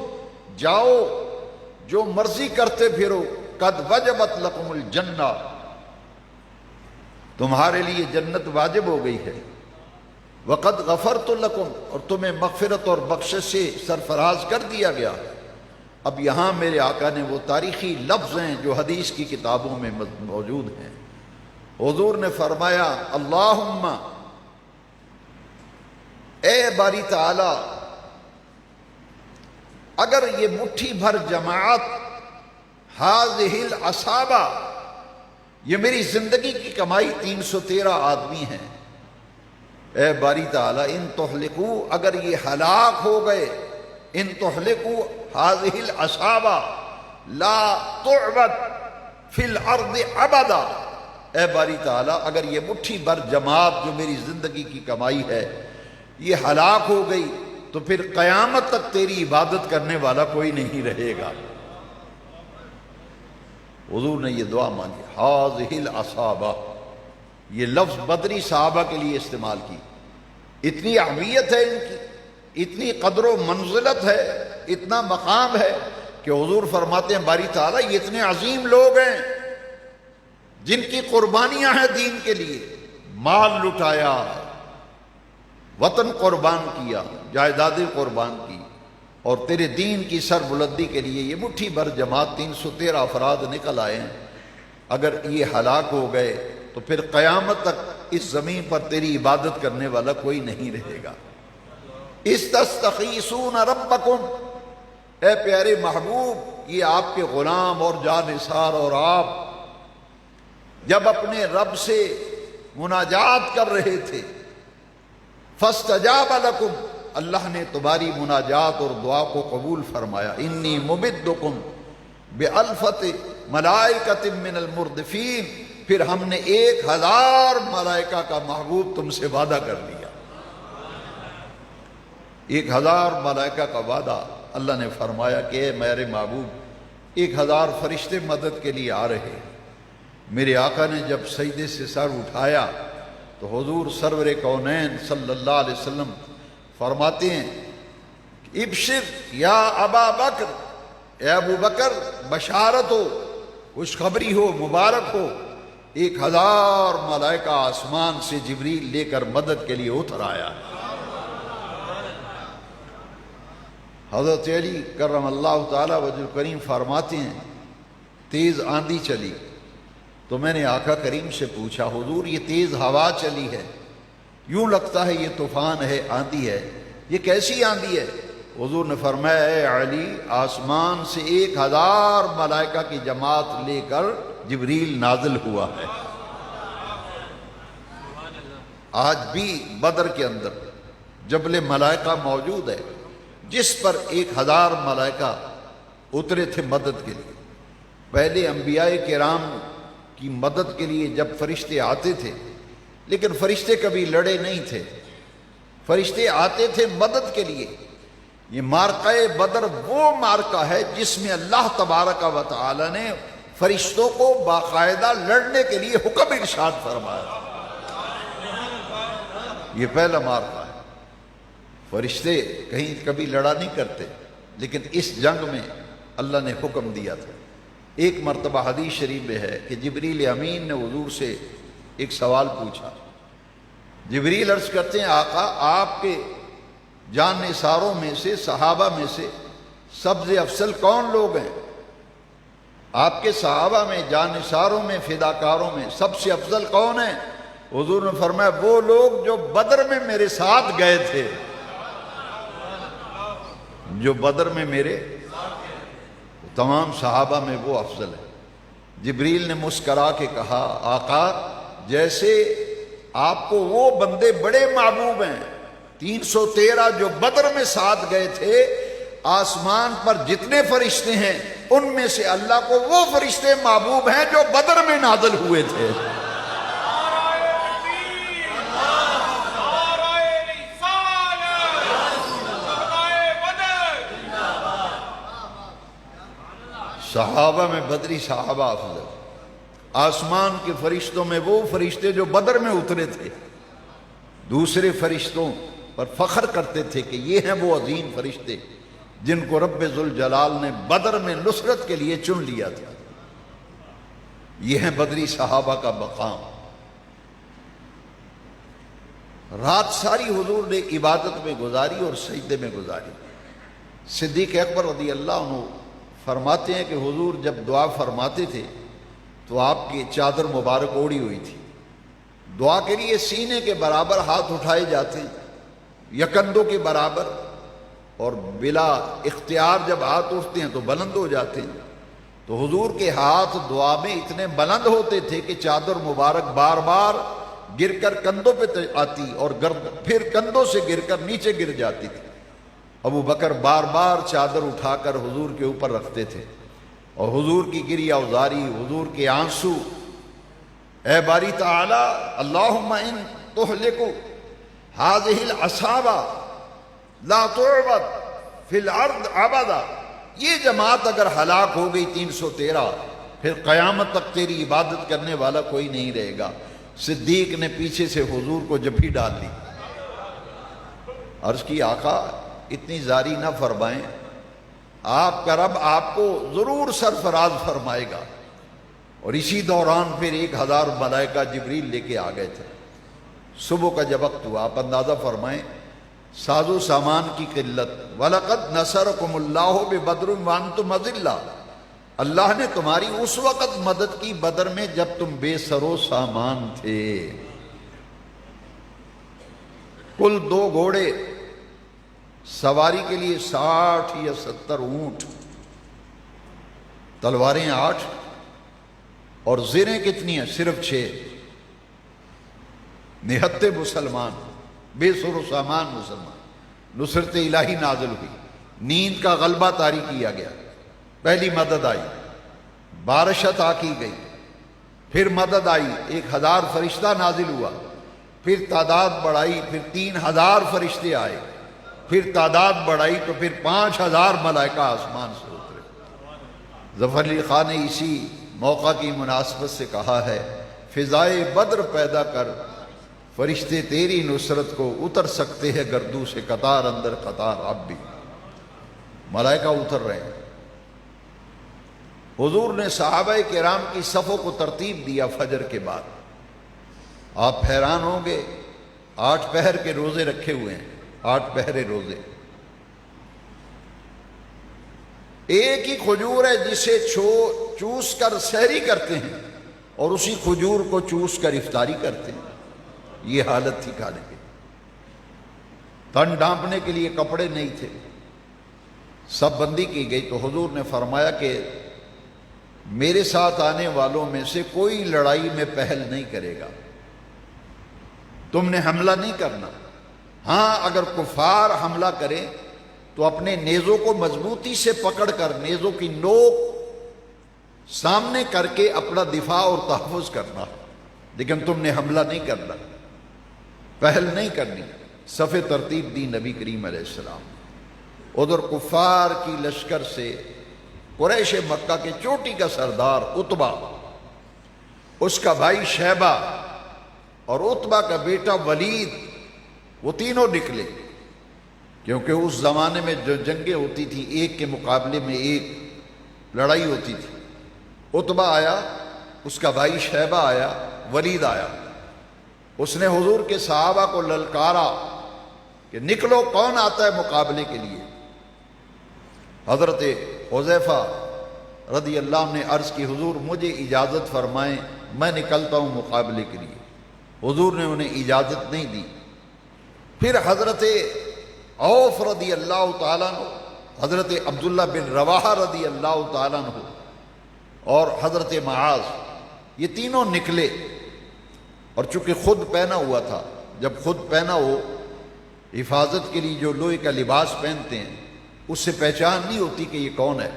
جاؤ جو مرضی کرتے پھرو، قد وجبت لکم الجنہ، تمہارے لیے جنت واجب ہو گئی ہے، وقد غفرت لکم، اور تمہیں مغفرت اور بخشش سے سرفراز کر دیا گیا۔ اب یہاں میرے آقا نے وہ تاریخی لفظ ہیں جو حدیث کی کتابوں میں موجود ہیں۔ حضور نے فرمایا اللہم، اے باری تعالی، اگر یہ مٹھی بھر جماعت ہذہ العصابہ، یہ میری زندگی کی کمائی 313 آدمی ہیں، اے باری تعالی ان تہلکو، اگر یہ ہلاک ہو گئے، ان تہلکو ہذہ العصابہ لا تعبد فی الارض ابدا، اے باری تعالیٰ اگر یہ مٹھی بھر جماعت جو میری زندگی کی کمائی ہے یہ ہلاک ہو گئی تو پھر قیامت تک تیری عبادت کرنے والا کوئی نہیں رہے گا۔ حضور نے یہ دعا مانگی ہذہ العصابہ، یہ لفظ بدری صحابہ کے لیے استعمال کی۔ اتنی اہمیت ہے ان کی، اتنی قدر و منزلت ہے، اتنا مقام ہے کہ حضور فرماتے ہیں باری تعالیٰ یہ اتنے عظیم لوگ ہیں جن کی قربانیاں ہیں دین کے لیے، مال لٹایا، وطن قربان کیا، جائیدادیں قربان کی، اور تیرے دین کی سر بلندی کے لیے یہ مٹھی بھر جماعت 313 افراد نکل آئے ہیں، اگر یہ ہلاک ہو گئے تو پھر قیامت تک اس زمین پر تیری عبادت کرنے والا کوئی نہیں رہے گا۔ استستغیثون ربکم، اے پیارے محبوب، یہ آپ کے غلام اور جانثار اور آپ جب اپنے رب سے مناجات کر رہے تھے، فاستجاب لکم، اللہ نے تمہاری مناجات اور دعا کو قبول فرمایا۔ انی ممدکم بألفۃ ملائکۃ من المردفین، پھر ہم نے 1000 ملائکہ کا محبوب تم سے وعدہ کر لیا۔ 1000 ملائکہ کا وعدہ، اللہ نے فرمایا کہ اے میرے محبوب 1000 فرشتے مدد کے لیے آ رہے۔ میرے آقا نے جب سجدے سے سر اٹھایا تو حضور سرور کونین صلی اللہ علیہ وسلم فرماتے ہیں ابشر یا ابا بکر، اے ابو بکر بشارت ہو، خوشخبری ہو، مبارک ہو، 1000 ملائکہ آسمان سے جبریل لے کر مدد کے لیے اتر آیا۔ حضرت علی کرم اللہ تعالی وجہ کریم فرماتے ہیں تیز آندھی چلی تو میں نے آقا کریم سے پوچھا حضور یہ تیز ہوا چلی ہے، یوں لگتا ہے یہ طوفان ہے، آندھی ہے، یہ کیسی آندھی ہے؟ حضور نے فرمایا اے علی، آسمان سے 1000 ملائکہ کی جماعت لے کر جبریل نازل ہوا ہے۔ آج بھی بدر کے اندر جبل ملائکہ موجود ہے، جس پر 1000 ملائکہ اترے تھے مدد کے لیے۔ پہلے انبیاء کرام کی مدد کے لیے جب فرشتے آتے تھے، لیکن فرشتے کبھی لڑے نہیں تھے، فرشتے آتے تھے مدد کے لیے۔ یہ معرکہ بدر وہ معرکہ ہے جس میں اللہ تبارک و تعالی نے فرشتوں کو باقاعدہ لڑنے کے لیے حکم ارشاد فرمایا۔ یہ پہلا معرکہ ہے۔ فرشتے کہیں کبھی لڑا نہیں کرتے، لیکن اس جنگ میں اللہ نے حکم دیا تھا۔ ایک مرتبہ حدیث شریف میں ہے کہ جبریل امین نے حضور سے ایک سوال پوچھا۔ جبریل عرض کرتے ہیں آقا آپ کے جان نثاروں میں سے، صحابہ میں سے سب سے افضل کون لوگ ہیں؟ آپ کے صحابہ میں، جان نثاروں میں، فداکاروں میں سب سے افضل کون ہیں؟ حضور نے فرمایا وہ لوگ جو بدر میں میرے ساتھ گئے تھے، جو بدر میں میرے تمام صحابہ میں وہ افضل ہے۔ جبریل نے مسکرا کے کہا آقا جیسے آپ کو وہ بندے بڑے محبوب ہیں، 313 جو بدر میں ساتھ گئے تھے، آسمان پر جتنے فرشتے ہیں ان میں سے اللہ کو وہ فرشتے محبوب ہیں جو بدر میں نازل ہوئے تھے۔ صحابہ میں بدری صحابہ افضل، آسمان کے فرشتوں میں وہ فرشتے جو بدر میں اترے تھے، دوسرے فرشتوں پر فخر کرتے تھے کہ یہ ہیں وہ عظیم فرشتے جن کو رب ذوالجلال نے بدر میں نصرت کے لیے چن لیا تھا۔ یہ ہیں بدری صحابہ کا مقام۔ رات ساری حضور نے عبادت میں گزاری اور سجدے میں گزاری۔ صدیق اکبر رضی اللہ عنہ فرماتے ہیں کہ حضور جب دعا فرماتے تھے تو آپ کی چادر مبارک اوڑھی ہوئی تھی، دعا کے لیے سینے کے برابر ہاتھ اٹھائے جاتے ہیں، یکندوں کے برابر، اور بلا اختیار جب ہاتھ اٹھتے ہیں تو بلند ہو جاتے ہیں۔ تو حضور کے ہاتھ دعا میں اتنے بلند ہوتے تھے کہ چادر مبارک بار بار گر کر کندھوں پہ آتی اور پھر کندھوں سے گر کر نیچے گر جاتی تھی۔ ابو بکر بار بار چادر اٹھا کر حضور کے اوپر رکھتے تھے، اور حضور کی گریہ اوزاری، حضور کے آنسو، اے باری تعالی اللہم ان تہلک ہذہ العصابہ لا تعبد فی الارض ابدا، یہ جماعت اگر ہلاک ہو گئی 313، پھر قیامت تک تیری عبادت کرنے والا کوئی نہیں رہے گا۔ صدیق نے پیچھے سے حضور کو جبھی ڈال لی، عرض کی آقا اتنی زاری نہ فرمائیں، آپ کا رب آپ کو ضرور سرفراز فرمائے گا۔ اور اسی دوران پھر 1000 ملائکہ جبریل لے کے آ گئے تھے۔ صبح کا جب وقت ہوا، آپ اندازہ فرمائیں ساز و سامان کی قلت، وَلَقَدْ نَصَرَكُمُ اللَّهُ بِبَدْرٍ وَأَنْتُمْ أَذِلَّةٌ، اللہ نے تمہاری اس وقت مدد کی بدر میں جب تم بے سر و سامان تھے۔ کل 2 گھوڑے، سواری کے لیے 60 یا 70 اونٹ، تلواریں 8، اور زریں کتنی ہیں؟ صرف 6۔ نہتے مسلمان، بے سر و سامان مسلمان۔ نصرت الہی نازل ہوئی، نیند کا غلبہ طاری کیا گیا، پہلی مدد آئی، بارش عطا کی گئی، پھر مدد آئی، 1000 فرشتہ نازل ہوا، پھر تعداد بڑھائی، پھر 3000 فرشتے آئے، پھر تعداد بڑھائی تو پھر 5000 ملائکہ آسمان سے اترے۔ ظفر علی خان نے اسی موقع کی مناسبت سے کہا ہے فضائے بدر پیدا کر، فرشتے تیری نصرت کو اتر سکتے ہیں گردوں سے قطار اندر قطار۔ اب بھی ملائکہ اتر رہے ہیں۔ حضور نے صحابہ کرام کی صفوں کو ترتیب دیا فجر کے بعد۔ آپ حیران ہوں گے، 8 پہر کے روزے رکھے ہوئے ہیں، 8 پہرے روزے۔ ایک ہی کھجور ہے جسے چوس کر سحری کرتے ہیں، اور اسی کھجور کو چوس کر افطاری کرتے ہیں۔ یہ حالت تھی کھانے کی۔ تن ڈھانپنے کے لیے کپڑے نہیں تھے، سب بندی کی گئی۔ تو حضور نے فرمایا کہ میرے ساتھ آنے والوں میں سے کوئی لڑائی میں پہل نہیں کرے گا، تم نے حملہ نہیں کرنا۔ ہاں اگر کفار حملہ کریں تو اپنے نیزوں کو مضبوطی سے پکڑ کر نیزوں کی نوک سامنے کر کے اپنا دفاع اور تحفظ کرنا، لیکن تم نے حملہ نہیں کرنا، پہل نہیں کرنی۔ صف ترتیب دی نبی کریم علیہ السلام۔ ادھر کفار کی لشکر سے قریش مکہ کے چوٹی کا سردار عتبہ، اس کا بھائی شیبہ اور عتبہ کا بیٹا ولید، وہ تینوں نکلے، کیونکہ اس زمانے میں جو جنگیں ہوتی تھی ایک کے مقابلے میں ایک لڑائی ہوتی تھی۔ عتبہ آیا، اس کا بھائی شیبہ آیا، ولید آیا۔ اس نے حضور کے صحابہ کو للکارا کہ نکلو، کون آتا ہے مقابلے کے لیے؟ حضرت حذیفہ رضی اللہ عنہ نے عرض کی حضور مجھے اجازت فرمائیں، میں نکلتا ہوں مقابلے کے لیے۔ حضور نے انہیں اجازت نہیں دی۔ پھر حضرت عوف رضی اللہ تعالیٰ عنہ، حضرت عبداللہ بن رواحہ رضی اللہ تعالیٰ عنہ اور حضرت معاذ، یہ تینوں نکلے۔ اور چونکہ خود پہنا ہوا تھا، جب خود پہنا ہو حفاظت کے لیے جو لوہے کا لباس پہنتے ہیں اس سے پہچان نہیں ہوتی کہ یہ کون ہے۔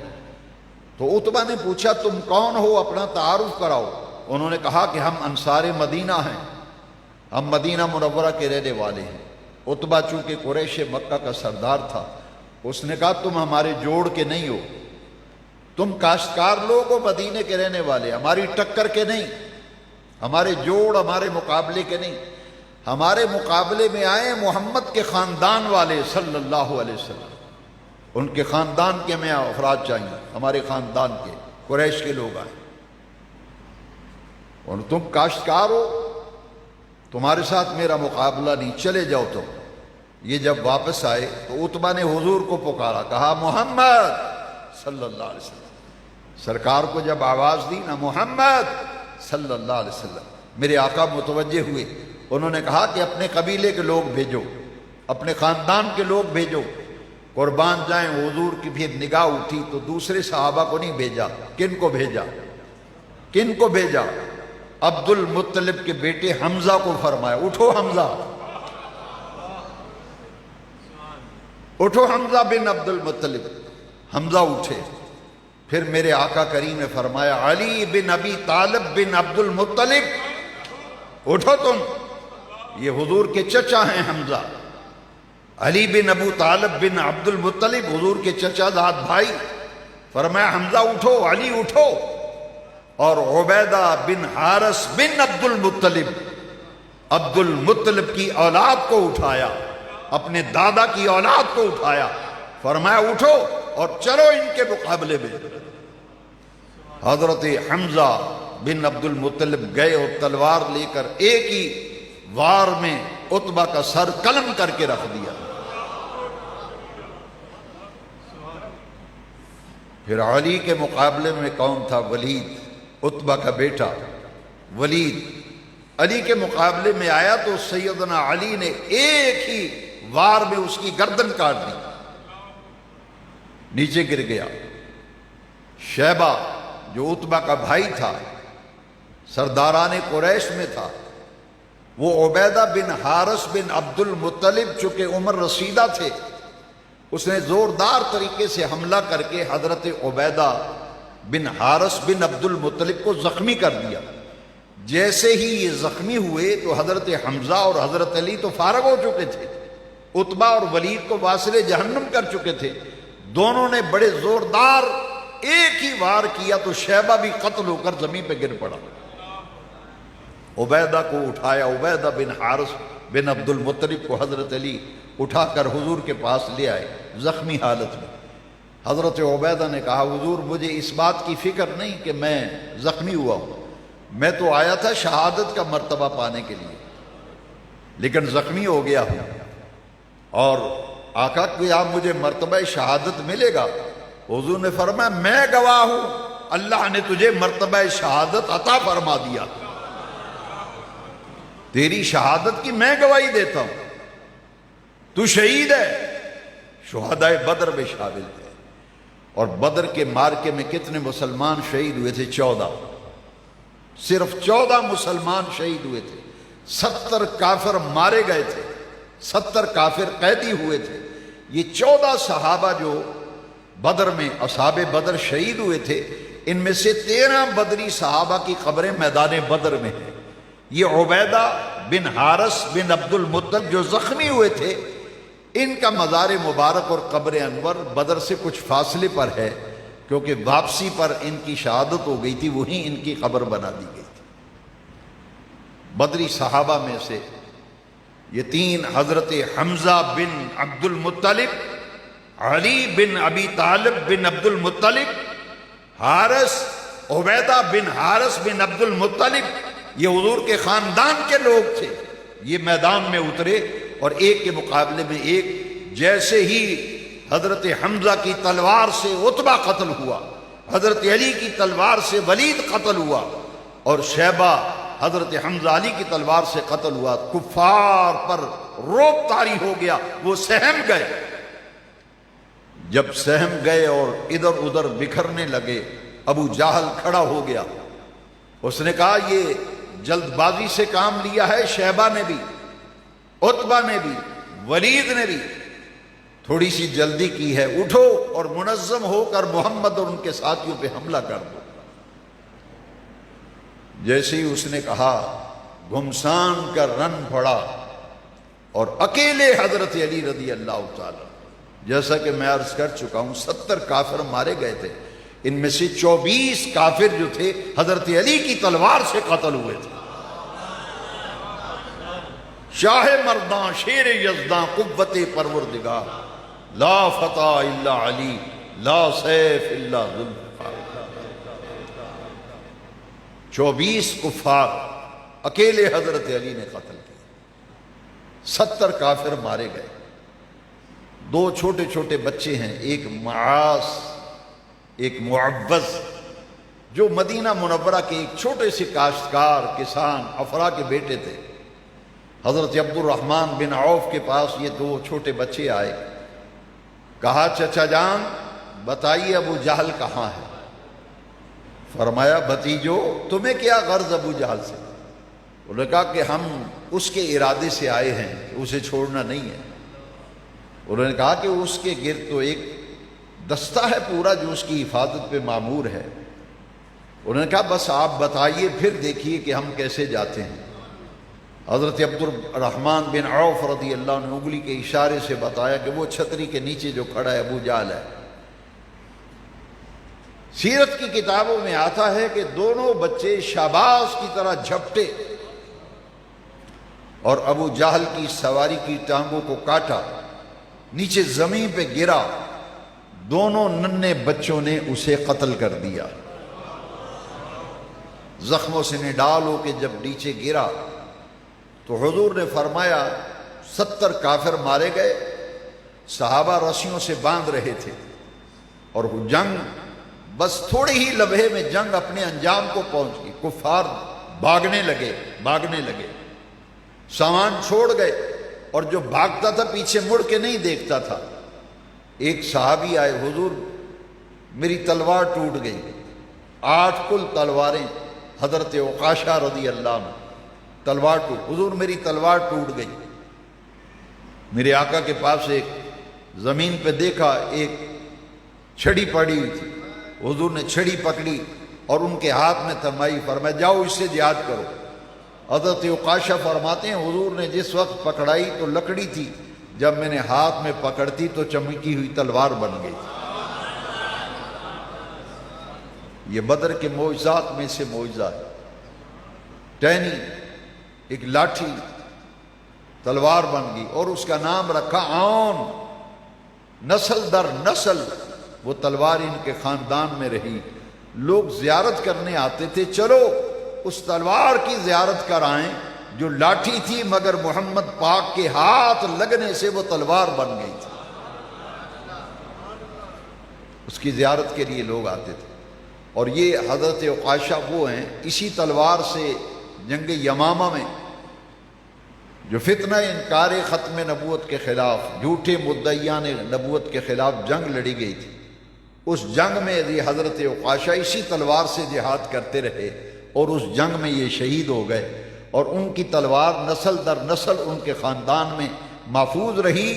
تو عتبہ نے پوچھا تم کون ہو، اپنا تعارف کراؤ۔ انہوں نے کہا کہ ہم انصار مدینہ ہیں، ہم مدینہ منورہ کے رہنے والے ہیں۔ عتبہ چونکہ قریش مکہ کا سردار تھا، اس نے کہا تم ہمارے جوڑ کے نہیں ہو، تم کاشتکار لوگ ہو، مدینے کے رہنے والے، ہماری ٹکر کے نہیں، ہمارے جوڑ ہمارے مقابلے کے نہیں، ہمارے مقابلے میں آئے محمد کے خاندان والے صلی اللہ علیہ وسلم، ان کے خاندان کے ہمیں افراد چاہیے، ہمارے خاندان کے قریش کے لوگ آئے، اور تم کاشتکار ہو، تمہارے ساتھ میرا مقابلہ نہیں، چلے جاؤ تم۔ یہ جب واپس آئے تو عتبہ نے حضور کو پکارا، کہا محمد صلی اللہ علیہ وسلم۔ سرکار کو جب آواز دی نا محمد صلی اللہ علیہ وسلم، میرے آقا متوجہ ہوئے، انہوں نے کہا کہ اپنے قبیلے کے لوگ بھیجو، اپنے خاندان کے لوگ بھیجو، قربان جائیں۔ حضور کی پھر نگاہ اٹھی تو دوسرے صحابہ کو نہیں بھیجا، کن کو بھیجا؟ کن کو بھیجا؟ عبد المطلب کے بیٹے حمزہ کو فرمایا اٹھو حمزہ، اٹھو حمزہ بن عبد المطلب۔ حمزہ اٹھے۔ پھر میرے آقا کریم نے فرمایا علی بن ابی طالب بن عبد المطلب، اٹھو تم، یہ حضور کے چچا ہیں حمزہ، علی بن ابو طالب بن عبد المطلب، حضور کے چچا زاد بھائی۔ فرمایا حمزہ اٹھو، علی اٹھو، اور عبیدہ بن حارث بن عبد المطلب، عبد المطلب کی اولاد کو اٹھایا، اپنے دادا کی اولاد کو اٹھایا، فرمایا اٹھو اور چلو ان کے مقابلے میں۔ حضرت حمزہ بن عبد المطلب گئے اور تلوار لے کر ایک ہی وار میں عتبہ کا سر قلم کر کے رکھ دیا۔ پھر علی کے مقابلے میں کون تھا؟ ولید، عتبہ کا بیٹا ولید علی کے مقابلے میں آیا تو سیدنا علی نے ایک ہی وار میں اس کی گردن کاٹ دی، نیچے گر گیا۔ شیبہ جو عتبہ کا بھائی تھا، سرداران قریش میں تھا، وہ عبیدہ بن حارث بن عبد المطلب چونکہ عمر رسیدہ تھے، اس نے زوردار طریقے سے حملہ کر کے حضرت عبیدہ بن حارث بن عبد المطلب کو زخمی کر دیا۔ جیسے ہی یہ زخمی ہوئے تو حضرت حمزہ اور حضرت علی تو فارغ ہو چکے تھے، عتبہ اور ولید کو واصل جہنم کر چکے تھے، دونوں نے بڑے زوردار ایک ہی وار کیا تو شیبہ بھی قتل ہو کر زمین پہ گر پڑا۔ عبیدہ کو اٹھایا، عبیدہ بن حارث بن عبد المطلب کو حضرت علی اٹھا کر حضور کے پاس لے آئے زخمی حالت میں۔ حضرت عبیدہ نے کہا حضور مجھے اس بات کی فکر نہیں کہ میں زخمی ہوا ہوں، میں تو آیا تھا شہادت کا مرتبہ پانے کے لیے، لیکن زخمی ہو گیا ہوں، اور آقا کیا مجھے مرتبہ شہادت ملے گا؟ حضور نے فرمایا میں گواہ ہوں، اللہ نے تجھے مرتبہ شہادت عطا فرما دیا، تیری شہادت کی میں گواہی دیتا ہوں، تو شہید ہے۔ شہدائے بدر میں شامل تھے۔ اور بدر کے مارکے میں کتنے مسلمان شہید ہوئے تھے؟ 14. صرف 14 مسلمان شہید ہوئے تھے. 70 کافر مارے گئے تھے، 70 کافر قیدی ہوئے تھے. یہ 14 صحابہ جو بدر میں اصحاب بدر شہید ہوئے تھے، ان میں سے 13 بدری صحابہ کی قبریں میدان بدر میں ہیں. یہ عبیدہ بن حارث بن عبد المطلب جو زخمی ہوئے تھے، ان کا مزار مبارک اور قبر انور بدر سے کچھ فاصلے پر ہے، کیونکہ واپسی پر ان کی شہادت ہو گئی تھی، وہیں ان کی قبر بنا دی گئی تھی. بدری صحابہ میں سے یہ 3 حضرت حمزہ بن عبد المطلب، علی بن ابی طالب بن عبد المطلب، حارث عبیدہ بن حارث بن عبد المطلب، یہ حضور کے خاندان کے لوگ تھے. یہ میدان میں اترے اور ایک کے مقابلے میں ایک. جیسے ہی حضرت حمزہ کی تلوار سے عتبہ قتل ہوا، حضرت علی کی تلوار سے ولید قتل ہوا، اور شیبہ حضرت حمزہ علی کی تلوار سے قتل ہوا، کفار پر رعب طاری ہو گیا. وہ سہم گئے. جب سہم گئے اور ادھر ادھر بکھرنے لگے، ابو جہل کھڑا ہو گیا. اس نے کہا یہ جلد بازی سے کام لیا ہے شیبہ نے بھی، عتبہ نے بھی، ولید نے بھی، تھوڑی سی جلدی کی ہے. اٹھو اور منظم ہو کر محمد اور ان کے ساتھیوں پہ حملہ کر دو. جیسے ہی اس نے کہا، گھمسان کا رن پڑا اور اکیلے حضرت علی رضی اللہ تعالی، جیسا کہ میں عرض کر چکا ہوں 70 کافر مارے گئے تھے، ان میں سے 24 کافر جو تھے حضرت علی کی تلوار سے قتل ہوئے تھے. شاہ مرداں شیر یزداں قوت پروردگار، لا فتح الا علی، لا سیف الا ذوالفقار. 24 کفار اکیلے حضرت علی نے قتل کیا. 70 کافر مارے گئے. 2 چھوٹے چھوٹے بچے ہیں، ایک معاص ایک معوذ، جو مدینہ منورہ کے ایک چھوٹے سے کاشتکار کسان افرا کے بیٹے تھے. حضرت عبد الرحمن بن عوف کے پاس یہ 2 چھوٹے بچے آئے. کہا چچا جان بتائیے ابو جہل کہاں ہے؟ فرمایا بھتیجو تمہیں کیا غرض ابو جہل سے؟ انہوں نے کہا کہ ہم اس کے ارادے سے آئے ہیں کہ اسے چھوڑنا نہیں ہے. انہوں نے کہا کہ اس کے گرد تو ایک دستہ ہے پورا جو اس کی حفاظت پہ مامور ہے. انہوں نے کہا بس آپ بتائیے پھر دیکھیے کہ ہم کیسے جاتے ہیں. حضرت عبد الرحمن بن عوف رضی اللہ عنہ نے انگلی کے اشارے سے بتایا کہ وہ چھتری کے نیچے جو کھڑا ہے ابو جہل ہے. سیرت کی کتابوں میں آتا ہے کہ دونوں بچے شہباز کی طرح جھپٹے اور ابو جہل کی سواری کی ٹانگوں کو کاٹا، نیچے زمین پہ گرا. دونوں ننھے بچوں نے اسے قتل کر دیا. زخموں سے نڈال ہو کے جب نیچے گرا تو حضور نے فرمایا 70 کافر مارے گئے. صحابہ رسیوں سے باندھ رہے تھے اور جنگ بس تھوڑے ہی لمحے میں جنگ اپنے انجام کو پہنچ گئی. کفار بھاگنے لگے، سامان چھوڑ گئے، اور جو بھاگتا تھا پیچھے مڑ کے نہیں دیکھتا تھا. ایک صحابی آئے، حضور میری تلوار ٹوٹ گئی. 8 کل تلواریں حضرت عکاشہ رضی اللہ عنہ، تلوار ٹوٹ، حضور میری تلوار ٹوٹ گئی. میرے آقا کے پاس ایک زمین پہ دیکھا ایک چھڑی پڑی ہوئی تھی. حضور نے چھڑی پکڑی اور ان کے ہاتھ میں تھمائی، فرمایا جاؤ اس سے جہاد کرو. حضرت عکاشہ فرماتے ہیں حضور نے جس وقت پکڑائی تو لکڑی تھی، جب میں نے ہاتھ میں پکڑتی تو چمکی ہوئی تلوار بن گئی. یہ بدر کے معجزات میں سے معجزہ ہے. ٹہنی ایک لاٹھی تلوار بن گئی اور اس کا نام رکھا عون. نسل در نسل وہ تلوار ان کے خاندان میں رہی. لوگ زیارت کرنے آتے تھے، چلو اس تلوار کی زیارت کرائیں جو لاٹھی تھی مگر محمد پاک کے ہاتھ لگنے سے وہ تلوار بن گئی تھی. اس کی زیارت کے لیے لوگ آتے تھے. اور یہ حضرت عکاشہ وہ ہیں، اسی تلوار سے جنگ یمامہ میں جو فتنہ انکار ختم نبوت کے خلاف، جھوٹے مدعیان نبوت کے خلاف جنگ لڑی گئی تھی. اس جنگ میں یہ حضرت عکاشہ اسی تلوار سے جہاد کرتے رہے اور اس جنگ میں یہ شہید ہو گئے، اور ان کی تلوار نسل در نسل ان کے خاندان میں محفوظ رہی،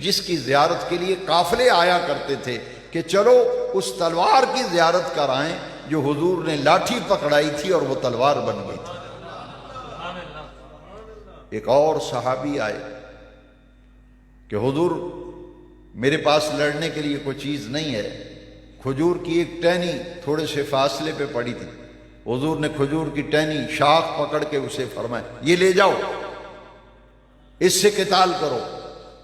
جس کی زیارت کے لیے قافلے آیا کرتے تھے کہ چلو اس تلوار کی زیارت کرائیں جو حضور نے لاٹھی پکڑائی تھی اور وہ تلوار بن گئی تھی۔ ایک اور صحابی آئے کہ حضور میرے پاس لڑنے کے لیے کوئی چیز نہیں ہے، کھجور کی ایک ٹہنی تھوڑے سے فاصلے پہ پڑی تھی، حضور نے کھجور کی ٹہنی شاخ پکڑ کے اسے فرمایا یہ لے جاؤ، اس سے قتال کرو۔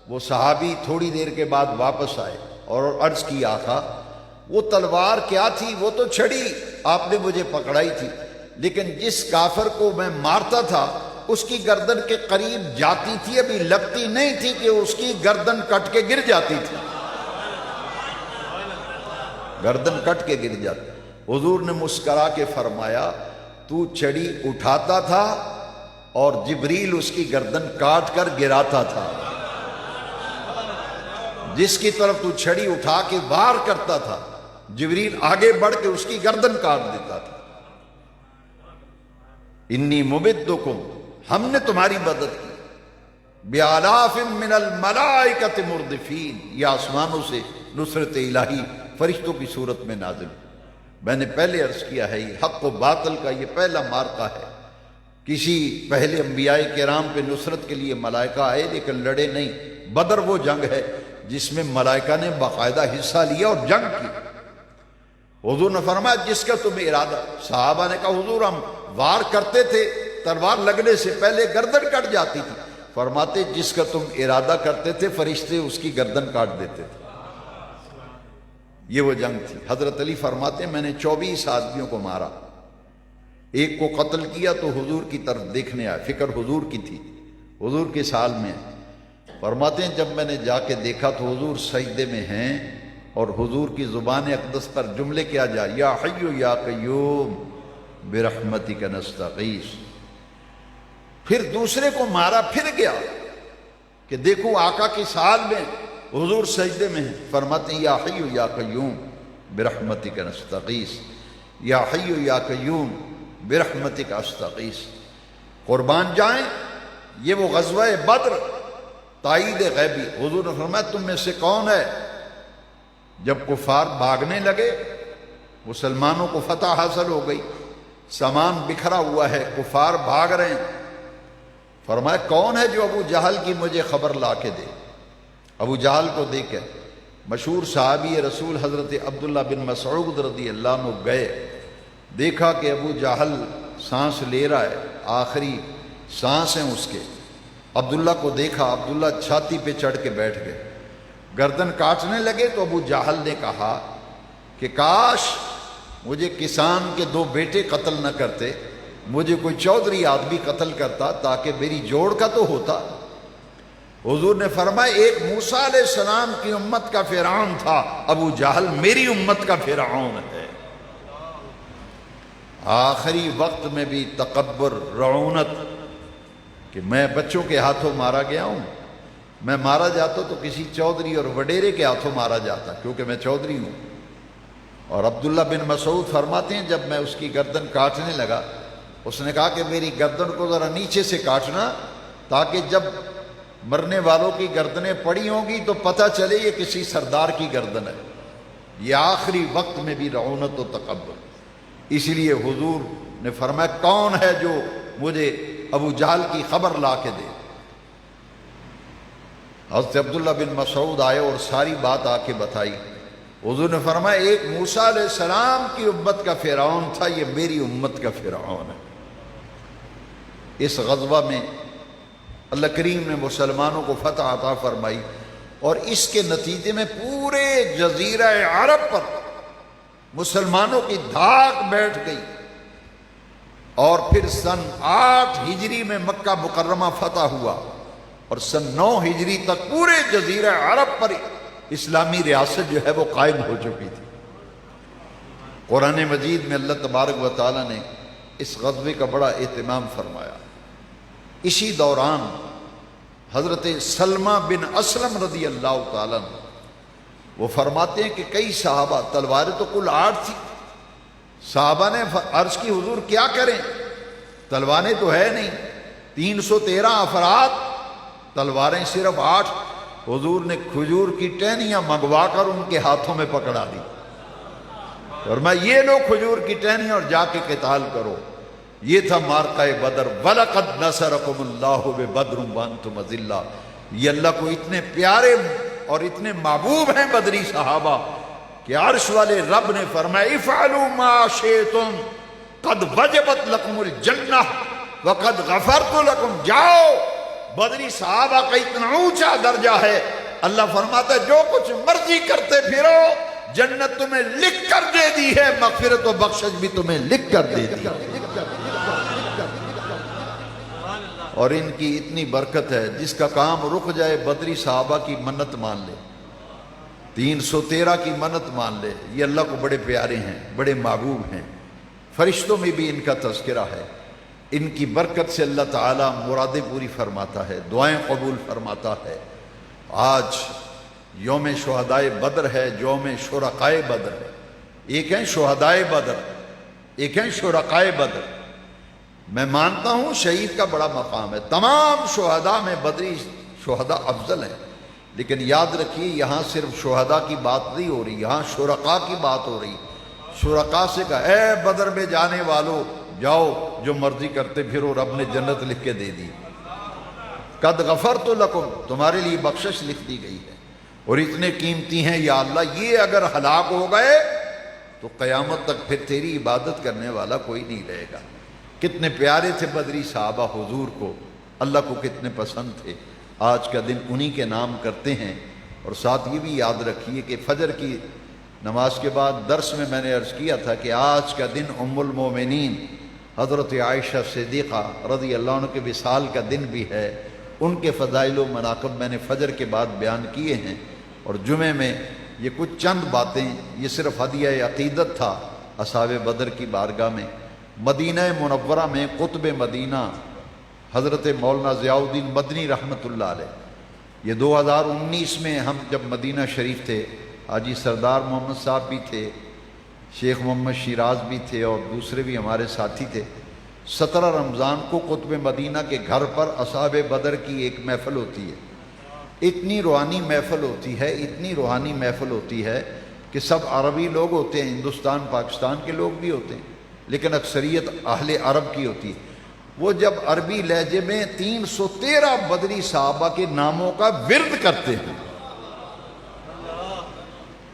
وہ صحابی تھوڑی دیر کے بعد واپس آئے اور عرض کی آقا وہ تلوار کیا تھی؟ وہ تو چھڑی آپ نے مجھے پکڑائی تھی، لیکن جس کافر کو میں مارتا تھا اس کی گردن کے قریب جاتی تھی، ابھی لگتی نہیں تھی کہ اس کی گردن کٹ کے گر جاتی تھی، گردن کٹ کے گر جاتی۔ حضور نے مسکرا کے فرمایا تو چھڑی اٹھاتا تھا اور جبریل اس کی گردن کاٹ کر گراتا تھا، جس کی طرف تو چھڑی اٹھا کے وار کرتا تھا جبریل آگے بڑھ کے اس کی گردن کاٹ دیتا تھا۔ انی ممدکم، ہم نے تمہاری مدد کی، بآلاف من الملائکۃ مردفین، یہ آسمانوں سے نصرت الہی فرشتوں کی صورت میں نازل۔ میں نے پہلے عرض کیا ہے یہ حق و باطل کا یہ پہلا معرکہ ہے، کسی پہلے انبیاء کرام پہ نصرت کے لیے ملائکہ آئے لیکن لڑے نہیں۔ بدر وہ جنگ ہے جس میں ملائکہ نے باقاعدہ حصہ لیا اور جنگ کی۔ حضور نے فرمایا جس کا تمہیں ارادہ، صحابہ نے کہا حضور ہم وار کرتے تھے تلوار لگنے سے پہلے گردن کٹ جاتی تھی، فرماتے جس کا تم ارادہ کرتے تھے فرشتے اس کی گردن کاٹ دیتے تھے۔ یہ وہ جنگ تھی۔ حضرت علی فرماتے ہیں میں نے 24 آدمیوں کو مارا، ایک کو قتل کیا تو حضور کی طرف دیکھنے آیا، فکر حضور کی تھی، حضور کے سال میں۔ فرماتے ہیں جب میں نے جا کے دیکھا تو حضور سجدے میں ہیں اور حضور کی زبان اقدس پر جملے کیا جائے یا حی یا قیوم برحمتک نستغیث۔ پھر دوسرے کو مارا، پھر گیا کہ دیکھو آقا کی سال میں حضور سجدے میں ہیں، فرماتے ہیں یا حی یا قیوم برحمتک نستغیث، یا حی یا قیوم برحمتک استغیث۔ قربان جائیں یہ وہ غزوہ بدر، تائید غیبی۔ حضور نے فرمایا تم میں سے کون ہے؟ جب کفار بھاگنے لگے، مسلمانوں کو فتح حاصل ہو گئی، سامان بکھرا ہوا ہے، کفار بھاگ رہے ہیں، فرمایا کون ہے جو ابو جہل کی مجھے خبر لا کے دے؟ ابو جہل کو دے کے مشہور صحابی رسول حضرت عبداللہ بن مسعود رضی اللہ عنہ گئے، دیکھا کہ ابو جہل سانس لے رہا ہے، آخری سانس ہیں اس کے۔ عبداللہ کو دیکھا، عبداللہ چھاتی پہ چڑھ کے بیٹھ گئے، گردن کاٹنے لگے تو ابو جہل نے کہا کہ کاش مجھے کسان کے 2 بیٹے قتل نہ کرتے، مجھے کوئی چودھری آدمی قتل کرتا تاکہ میری جوڑ کا تو ہوتا۔ حضور نے فرمایا ایک موسیٰ علیہ السلام کی امت کا فرعون تھا، ابو جہل میری امت کا فرعون ہے۔ آخری وقت میں بھی تکبر، رعونت کہ میں بچوں کے ہاتھوں مارا گیا ہوں، میں مارا جاتا تو کسی چودھری اور وڈیرے کے ہاتھوں مارا جاتا کیونکہ میں چودھری ہوں۔ اور عبداللہ بن مسعود فرماتے ہیں جب میں اس کی گردن کاٹنے لگا، اس نے کہا کہ میری گردن کو ذرا نیچے سے کاٹنا تاکہ جب مرنے والوں کی گردنیں پڑی ہوں گی تو پتہ چلے یہ کسی سردار کی گردن ہے۔ یہ آخری وقت میں بھی رعونت و تکبر۔ اسی لیے حضور نے فرمایا کون ہے جو مجھے ابو جہل کی خبر لا کے دے؟ حضرت عبداللہ بن مسعود آئے اور ساری بات آ کے بتائی۔ حضور نے فرمایا ایک موسیٰ علیہ السلام کی امت کا فرعون تھا، یہ میری امت کا فرعون ہے۔ اس غزوہ میں اللہ کریم نے مسلمانوں کو فتح عطا فرمائی اور اس کے نتیجے میں پورے جزیرہ عرب پر مسلمانوں کی دھاک بیٹھ گئی، اور پھر سن 8 ہجری میں مکہ مکرمہ فتح ہوا اور سن 9 ہجری تک پورے جزیرہ عرب پر اسلامی ریاست جو ہے وہ قائم ہو چکی تھی۔ قرآن مجید میں اللہ تبارک و تعالیٰ نے اس غزوے کا بڑا اہتمام فرمایا۔ اسی دوران حضرت سلمہ بن اسلم رضی اللہ تعالیٰ عنہ وہ فرماتے ہیں کہ کئی صحابہ، تلواریں تو کل 8 تھی، صحابہ نے عرض کی حضور کیا کریں، تلواریں تو ہے نہیں، 313 افراد، تلواریں صرف 8۔ حضور نے کھجور کی ٹہنیاں منگوا کر ان کے ہاتھوں میں پکڑا دی، اور میں یہ لو کھجور کی ٹہنیاں اور جا کے قتال کرو۔ یہ تھا مارکہ بدر۔ وَلَقَدْ نَصَرَكُمُ اللَّهُ بِبَدْرٍ وَأَنْتُمْ أَذِلَّةٌ۔ یہ اللہ کو اتنے پیارے اور اتنے محبوب ہیں بدری صحابہ کہ عرش والے رب نے فرمایا افعلوا ما شئتم قد وجبت لكم الجنہ وقد غفرت لكم۔ جاؤ، بدری صحابہ کا اتنا اونچا درجہ ہے، اللہ فرماتا ہے جو کچھ مرضی کرتے پھرو، جنت تمہیں لکھ کر دے دی ہے، مغفرت و بخشش بھی تمہیں لکھ کر دے دی۔ اور ان کی اتنی برکت ہے، جس کا کام رک جائے بدری صحابہ کی منت مان لے، 313 کی منت مان لے۔ یہ اللہ کو بڑے پیارے ہیں، بڑے محبوب ہیں، فرشتوں میں بھی ان کا تذکرہ ہے۔ ان کی برکت سے اللہ تعالیٰ مرادیں پوری فرماتا ہے، دعائیں قبول فرماتا ہے۔ آج یوم شہدائے بدر ہے، یوم شرکائے بدر ہے۔ ایک ہیں شہدائے بدر، ایک ہیں شرکائے بدر۔ میں مانتا ہوں شہید کا بڑا مقام ہے، تمام شہداء میں بدری شہداء افضل ہیں، لیکن یاد رکھیے یہاں صرف شہداء کی بات نہیں ہو رہی، یہاں شرکاء کی بات ہو رہی۔ شرکاء سے کہا اے بدر میں جانے والو جاؤ، جو مرضی کرتے پھرو، رب نے جنت لکھ کے دے دی۔ قد غفرت لکم، تمہارے لیے بخشش لکھ دی گئی ہے، اور اتنے قیمتی ہیں یا اللہ، یہ اگر ہلاک ہو گئے تو قیامت تک پھر تیری عبادت کرنے والا کوئی نہیں رہے گا۔ کتنے پیارے تھے بدری صحابہ حضور کو، اللہ کو کتنے پسند تھے۔ آج کا دن انہی کے نام کرتے ہیں۔ اور ساتھ یہ بھی یاد رکھیے کہ فجر کی نماز کے بعد درس میں نے عرض کیا تھا کہ آج کا دن ام المومنین حضرت عائشہ صدیقہ رضی اللہ عنہ کے وصال کا دن بھی ہے۔ ان کے فضائل و مناقب میں نے فجر کے بعد بیان کیے ہیں، اور جمعے میں یہ کچھ چند باتیں، یہ صرف ہدیہ عقیدت تھا اصحاب بدر کی بارگاہ میں۔ مدینہ منورہ میں قطب مدینہ حضرت مولانا ضیاء الدین مدنی رحمۃ اللہ علیہ، یہ 2019 میں ہم جب مدینہ شریف تھے، حاجی سردار محمد صاحب بھی تھے، شیخ محمد شیراز بھی تھے، اور دوسرے بھی ہمارے ساتھی تھے۔ 17 رمضان کو قطب مدینہ کے گھر پر اصحاب بدر کی ایک محفل ہوتی ہے۔ اتنی روحانی محفل ہوتی ہے، اتنی روحانی محفل ہوتی ہے کہ سب عربی لوگ ہوتے ہیں، ہندوستان پاکستان کے لوگ بھی ہوتے ہیں، لیکن اکثریت اہل عرب کی ہوتی ہے۔ وہ جب عربی لہجے میں 313 بدری صحابہ کے ناموں کا ورد کرتے ہیں۔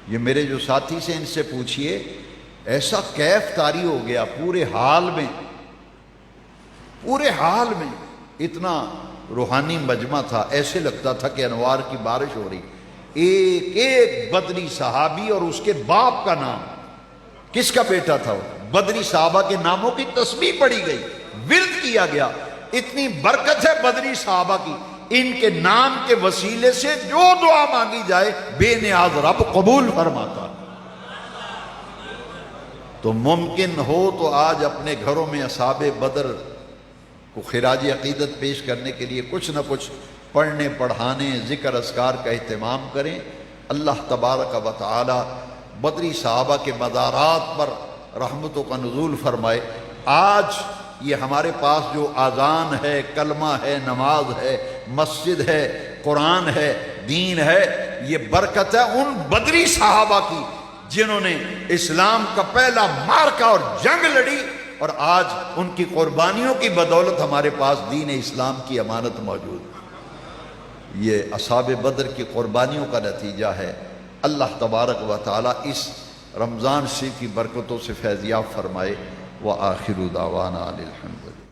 یہ میرے جو ساتھی سے ان سے پوچھئے، ایسا کیف طاری ہو گیا پورے حال میں اتنا روحانی مجمع تھا، ایسے لگتا تھا کہ انوار کی بارش ہو رہی۔ ایک ایک بدری صحابی اور اس کے باپ کا نام، کس کا بیٹا تھا وہ، بدری صحابہ کے ناموں کی تسبیح پڑھی گئی، ورد کیا گیا۔ اتنی برکت ہے بدری صحابہ کی، ان کے نام کے وسیلے سے جو دعا مانگی جائے بے نیاز رب قبول فرماتا۔ تو ممکن ہو تو آج اپنے گھروں میں اصحاب بدر کو خراج عقیدت پیش کرنے کے لیے کچھ نہ کچھ پڑھنے پڑھانے ذکر اذکار کا اہتمام کریں۔ اللہ تبارک و تعالی بدری صحابہ کے مزارات پر رحمتوں کا نزول فرمائے۔ آج یہ ہمارے پاس جو اذان ہے، کلمہ ہے، نماز ہے، مسجد ہے، قرآن ہے، دین ہے، یہ برکت ہے ان بدری صحابہ کی جنہوں نے اسلام کا پہلا معرکہ اور جنگ لڑی، اور آج ان کی قربانیوں کی بدولت ہمارے پاس دین اسلام کی امانت موجود ہے۔ یہ اصحاب بدر کی قربانیوں کا نتیجہ ہے۔ اللہ تبارک و تعالی اس رمضان شریف کی برکتوں سے فیضیاب فرمائے۔ وآخر دعوانا الحمد للہ۔